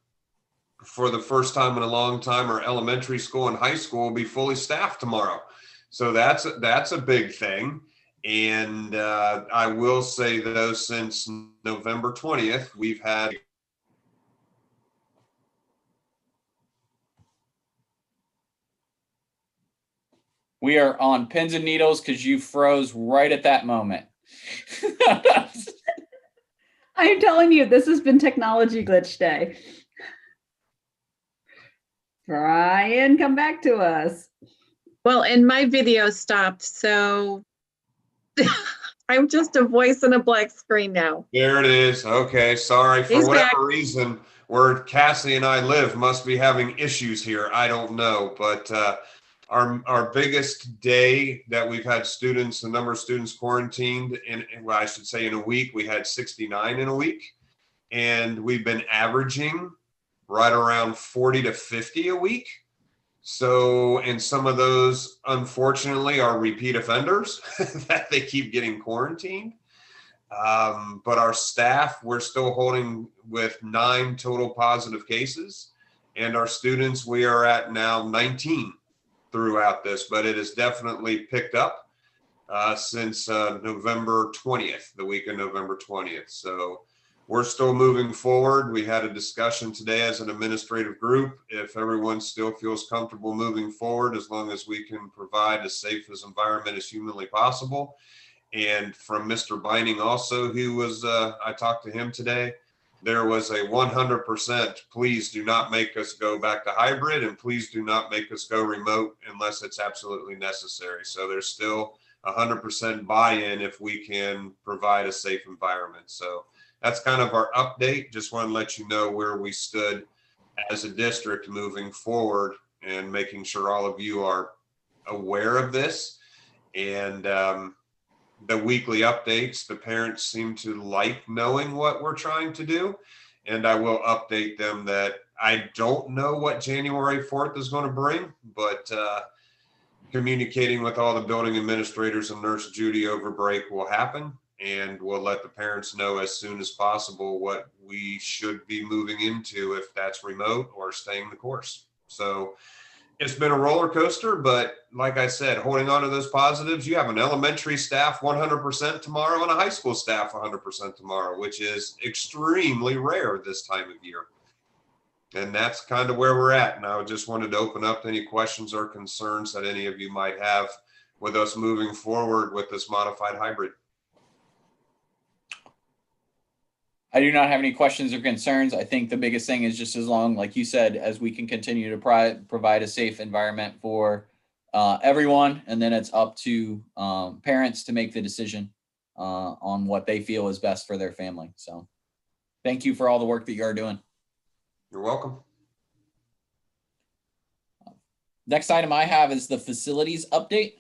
for the first time in a long time, our elementary school and high school will be fully staffed tomorrow. So that's a big thing. And I will say, though, since November 20th, we've had We are on pins and needles because you froze right at that moment. I'm telling you, this has been technology glitch day. Brian, come back to us. Well, and my video stopped, so I'm just a voice in a black screen now. There it is. Okay, sorry. For He's whatever back. reason, where Cassie and I live must be having issues here. I don't know, but our biggest day that we've had students, the number of students quarantined well, I should say in a week, we had 69 in a week, and we've been averaging right around 40 to 50 a week. So, and some of those, unfortunately, are repeat offenders that they keep getting quarantined. But our staff, we're still holding with 9 total positive cases. And our students, we are at now 19 throughout this, but it has definitely picked up since November 20th, the week of November 20th. So we're still moving forward. We had a discussion today as an administrative group. If everyone still feels comfortable moving forward, as long as we can provide as safe as environment as humanly possible. And from Mr. Bining also, who was, I talked to him today, there was a 100%, please do not make us go back to hybrid, and please do not make us go remote unless it's absolutely necessary. So there's still 100% buy-in if we can provide a safe environment. So that's kind of our update. Just want to let you know where we stood as a district moving forward and making sure all of you are aware of this. And the weekly updates, the parents seem to like knowing what we're trying to do. And I will update them that I don't know what January 4th is going to bring, but communicating with all the building administrators and Nurse Judy over break will happen. And we'll let the parents know as soon as possible what we should be moving into, if that's remote or staying the course. So it's been a roller coaster, but like I said, holding on to those positives. You have an elementary staff 100% tomorrow and a high school staff 100% tomorrow, which is extremely rare this time of year. And that's kind of where we're at. And I just wanted to open up any questions or concerns that any of you might have with us moving forward with this modified hybrid. I do not have any questions or concerns. I think the biggest thing is just as long, like you said, as we can continue to provide a safe environment for everyone. And then it's up to parents to make the decision on what they feel is best for their family. So thank you for all the work that you are doing. You're welcome. Next item I have is the facilities update.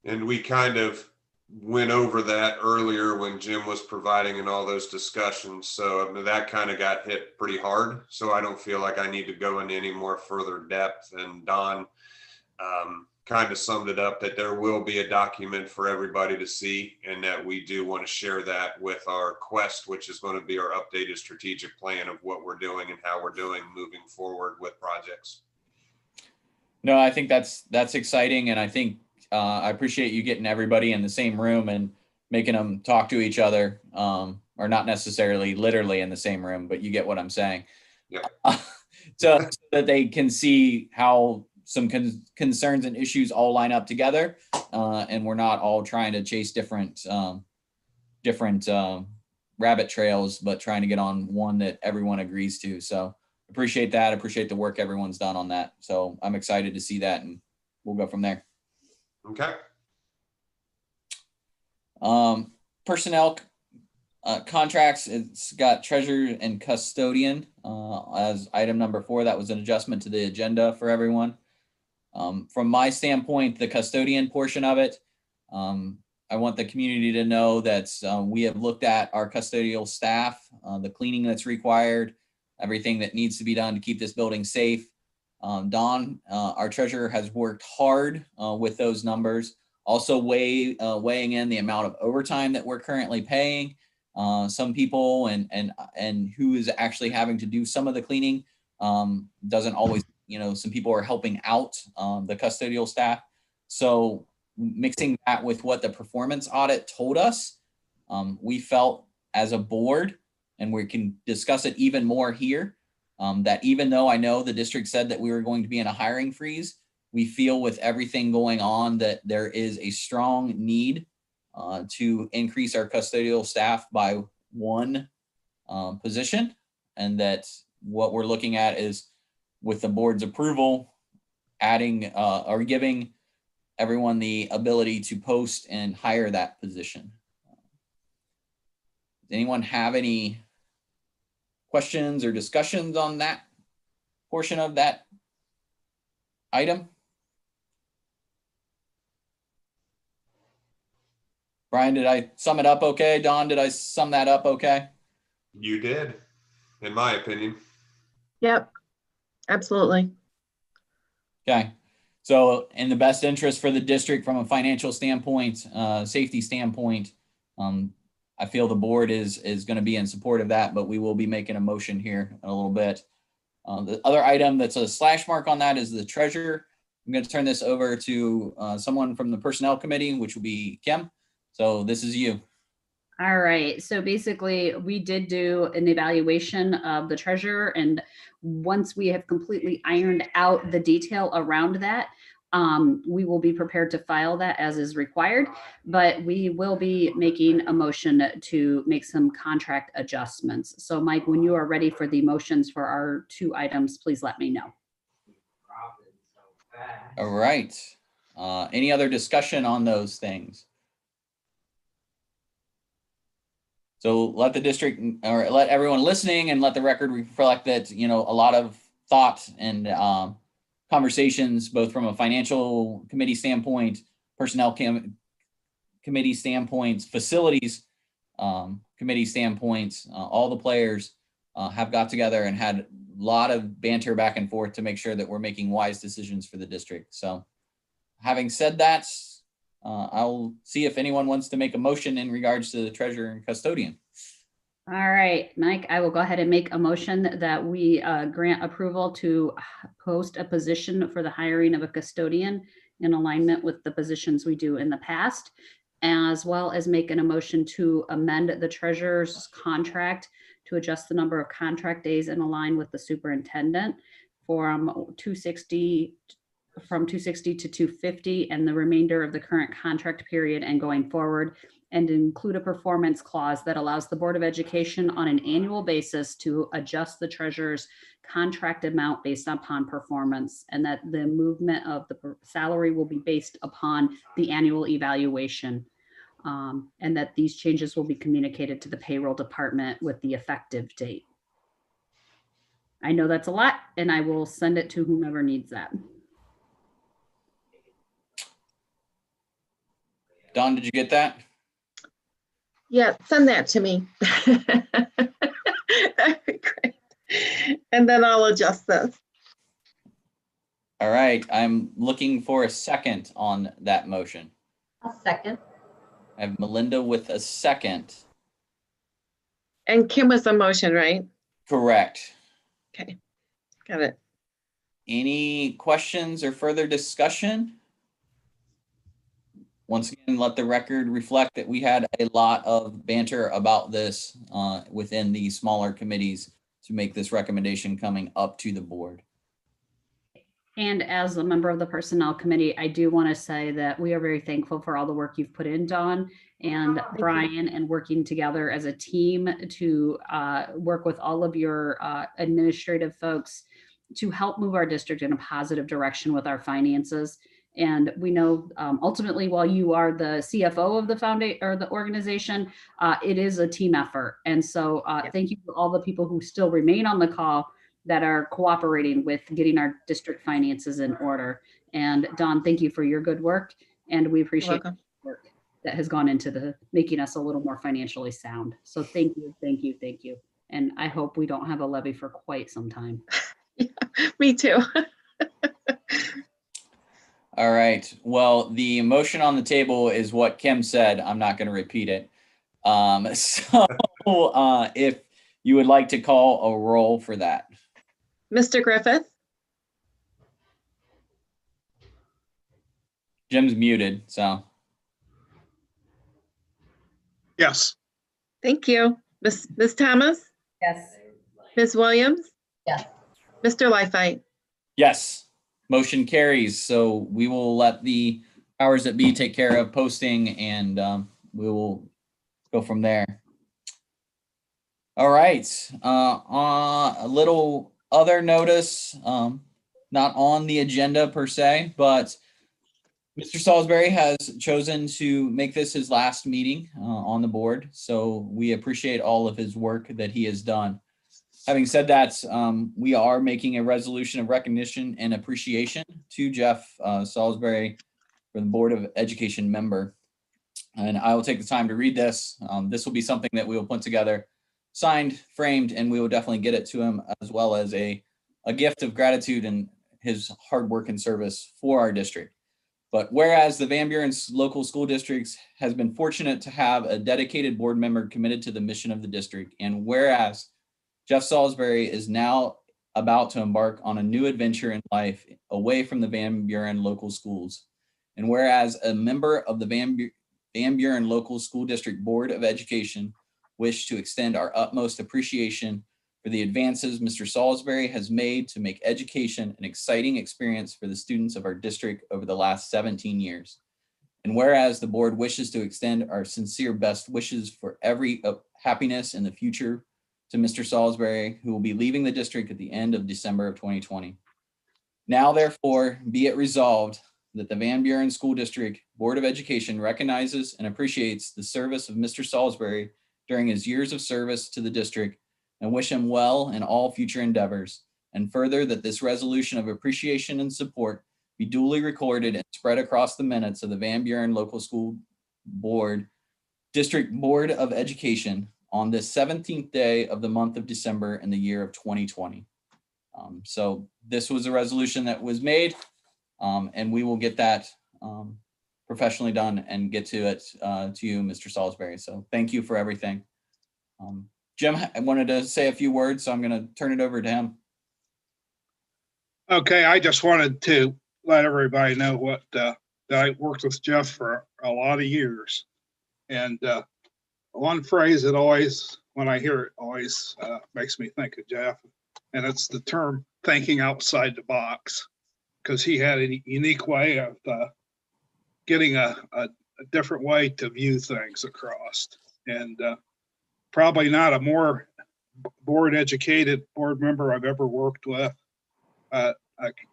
And we kind of went over that earlier when Jim was providing in all those discussions. So that kind of got hit pretty hard. So I don't feel like I need to go into any more further depth. And Don kind of summed it up that there will be a document for everybody to see, and that we do want to share that with our quest, which is going to be our updated strategic plan of what we're doing and how we're doing moving forward with projects. No, I think that's exciting. And I think I appreciate you getting everybody in the same room and making them talk to each other, or not necessarily literally in the same room, but you get what I'm saying. Yeah. so that they can see how some concerns and issues all line up together, and we're not all trying to chase different rabbit trails, but trying to get on one that everyone agrees to. So appreciate that. Appreciate the work everyone's done on that. So I'm excited to see that, and we'll go from there. Okay. Personnel contracts, it's got treasurer and custodian as item number 4. That was an adjustment to the agenda for everyone. From my standpoint, the custodian portion of it, I want the community to know that we have looked at our custodial staff, the cleaning that's required, everything that needs to be done to keep this building safe. Dawn, our treasurer, has worked hard with those numbers, also weighing in the amount of overtime that we're currently paying some people, and who is actually having to do some of the cleaning. Doesn't always, some people are helping out the custodial staff. So mixing that with what the performance audit told us, we felt as a board, and we can discuss it even more here, that even though I know the district said that we were going to be in a hiring freeze, we feel with everything going on that there is a strong need to increase our custodial staff by 1 position, and that what we're looking at is, with the board's approval, adding or giving everyone the ability to post and hire that position. Does anyone have any questions or discussions on that portion of that item? Brian, did I sum it up okay? Don, did I sum that up okay? You did, in my opinion. Yep, absolutely. Okay. So in the best interest for the district from a financial standpoint, safety standpoint, I feel the board is going to be in support of that, but we will be making a motion here in a little bit. The other item that's a slash mark on that is the treasurer. I'm going to turn this over to someone from the personnel committee, which will be Kim. So this is you. All right. So basically, we did do an evaluation of the treasurer, and once we have completely ironed out the detail around that, we will be prepared to file that as is required, but we will be making a motion to make some contract adjustments. So Mike, when you are ready for the motions for our 2 items, please let me know. All right. Any other discussion on those things? So let the district, or let everyone listening, and let the record reflect that, a lot of thought and conversations, both from a financial committee standpoint, personnel committee standpoints, facilities committee standpoints, all the players have got together and had a lot of banter back and forth to make sure that we're making wise decisions for the district. So having said that, I'll see if anyone wants to make a motion in regards to the treasurer and custodian. All right, Mike, I will go ahead and make a motion that we grant approval to post a position for the hiring of a custodian in alignment with the positions we do in the past, as well as making a motion to amend the treasurer's contract to adjust the number of contract days and align with the superintendent from 260 to 250 and the remainder of the current contract period and going forward, and include a performance clause that allows the Board of Education on an annual basis to adjust the treasurer's contract amount based upon performance, and that the movement of the salary will be based upon the annual evaluation, and that these changes will be communicated to the payroll department with the effective date. I know that's a lot, and I will send it to whomever needs that. Don, did you get that? Yeah, send that to me. That'd be great. And then I'll adjust this. All right, I'm looking for a second on that motion. A second. I have Melinda with a second. And Kim was the motion, right? Correct. Okay, got it. Any questions or further discussion? Once again, let the record reflect that we had a lot of banter about this within the smaller committees to make this recommendation coming up to the board. And as a member of the Personnel Committee, I do want to say that we are very thankful for all the work you've put in, Dawn and Brian, and working together as a team to work with all of your administrative folks to help move our district in a positive direction with our finances. And we know ultimately, while you are the CFO of the foundation or the organization, it is a team effort. And so thank you to all the people who still remain on the call that are cooperating with getting our district finances in order. And Dawn, thank you for your good work. And we appreciate the work that has gone into the making us a little more financially sound. So thank you, thank you, thank you. And I hope we don't have a levy for quite some time. Yeah, me too. All right. Well, the motion on the table is what Kim said. I'm not going to repeat it. So if you would like to call a roll for that. Mr. Griffith, Jim's muted, so. Yes. thank you. Ms. Thomas, Yes. Ms. Williams, Yes. Mr. Lifite. Yes, motion carries. So we will let the powers that be take care of posting, and we will go from there. All right. A little other notice, not on the agenda per se, but Mr. Salisbury has chosen to make this his last meeting on the board. So we appreciate all of his work that he has done. Having said that, we are making a resolution of recognition and appreciation to Jeff Salisbury for the Board of Education member. And I will take the time to read this. This will be something that we will put together, signed, framed, and we will definitely get it to him, as well as a gift of gratitude and his hard work and service for our district. But whereas the Van Buren local school districts has been fortunate to have a dedicated board member committed to the mission of the district, and whereas Jeff Salisbury is now about to embark on a new adventure in life away from the Van Buren local schools, and whereas a member of the Van Buren Local School District Board of Education wish to extend our utmost appreciation for the advances Mr. Salisbury has made to make education an exciting experience for the students of our district over the last 17 years. And whereas the board wishes to extend our sincere best wishes for every happiness in the future to Mr. Salisbury, who will be leaving the district at the end of December of 2020. Now, therefore, be it resolved that the Van Buren School District Board of Education recognizes and appreciates the service of Mr. Salisbury during his years of service to the district and wish him well in all future endeavors. And further, that this resolution of appreciation and support be duly recorded and spread across the minutes of the Van Buren Local School Board, District Board of Education on this 17th day of the month of December in the year of 2020. So this was a resolution that was made, and we will get that professionally done and get to it to you, Mr. Salisbury. So thank you for everything. Jim, I wanted to say a few words, so I'm going to turn it over to him. Okay, I just wanted to let everybody know what that I worked with Jeff for a lot of years. And one phrase that always, when I hear it, always makes me think of Jeff. And it's the term thinking outside the box, because he had a unique way of getting a different way to view things across. And probably not a more board educated board member I've ever worked with.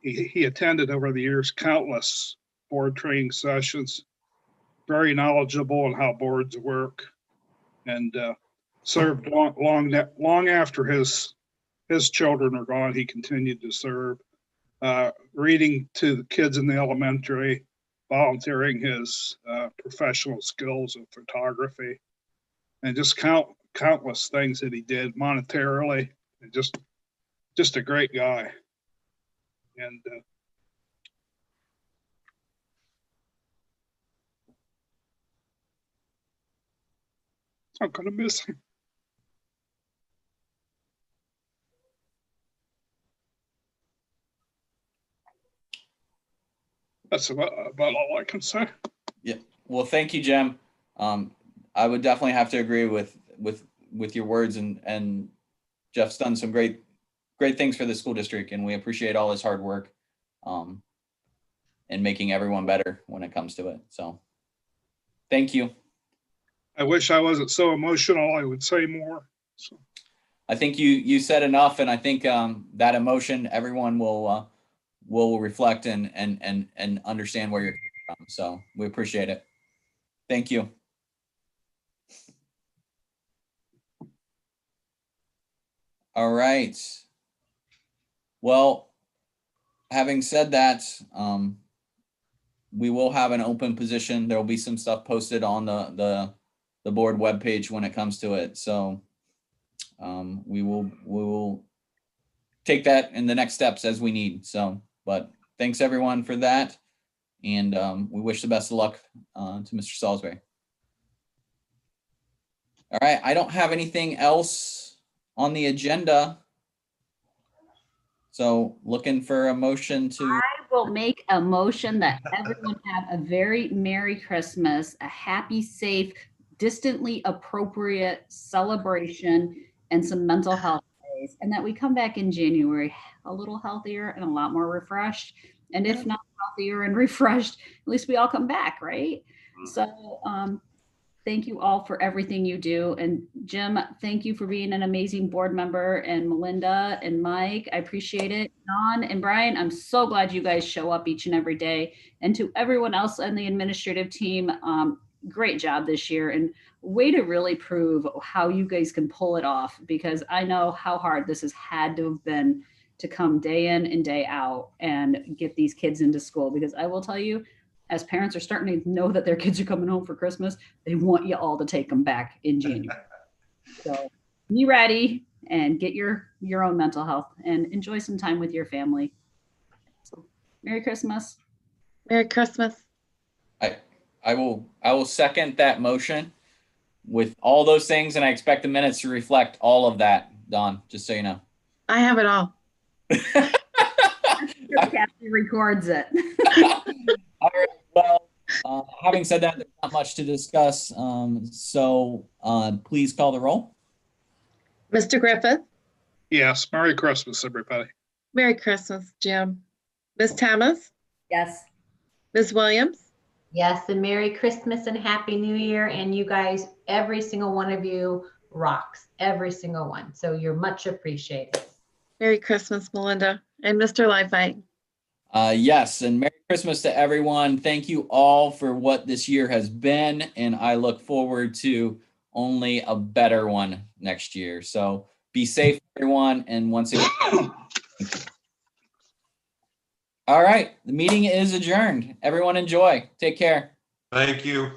He attended over the years countless board training sessions, very knowledgeable on how boards work, and served long after his children are gone. He continued to serve, reading to the kids in the elementary, volunteering his professional skills of photography, and just countless things that he did monetarily, and just a great guy. And I'm gonna miss him. That's about all I can say. Yeah. Well, thank you, Jim. I would definitely have to agree with your words, and Jeff's done some great things for the school district, and we appreciate all his hard work in making everyone better when it comes to it. So thank you. I wish I wasn't so emotional. I would say more. So. I think you said enough, and I think that emotion everyone will reflect and understand where you're coming from. So we appreciate it. Thank you. All right. Well, having said that, we will have an open position. There will be some stuff posted on the board webpage when it comes to it. So we will take that in the next steps as we need. So, but thanks everyone for that. And we wish the best of luck to Mr. Salisbury. All right, I don't have anything else on the agenda. So looking for a motion to. I will make a motion that everyone have a very Merry Christmas, a happy, safe, distantly appropriate celebration, and some mental health days, and that we come back in January a little healthier and a lot more refreshed. And if not healthier and refreshed, at least we all come back, right? So thank you all for everything you do. And Jim, thank you for being an amazing board member, and Melinda and Mike, I appreciate it. Don and Brian, I'm so glad you guys show up each and every day. And to everyone else on the administrative team, great job this year, and way to really prove how you guys can pull it off, because I know how hard this has had to have been to come day in and day out and get these kids into school. Because I will tell you, as parents are starting to know that their kids are coming home for Christmas, they want you all to take them back in January. So be ready and get your own mental health and enjoy some time with your family. So Merry Christmas. Merry Christmas. I will second that motion with all those things, and I expect the minutes to reflect all of that, Don, just so you know. I have it all. Kathy records it. All right. Well, having said that, there's not much to discuss. So please call the roll. Mr. Griffith. Yes. Merry Christmas, everybody. Merry Christmas, Jim. Ms. Thomas. Yes. Ms. Williams. Yes, and Merry Christmas and Happy New Year. And you guys, every single one of you rocks, every single one. So you're much appreciated. Merry Christmas, Melinda. And Mr. Lifeite. Yes, and Merry Christmas to everyone. Thank you all for what this year has been, and I look forward to only a better one next year. So be safe, everyone, and once again, all right, the meeting is adjourned. Everyone enjoy. Take care. Thank you.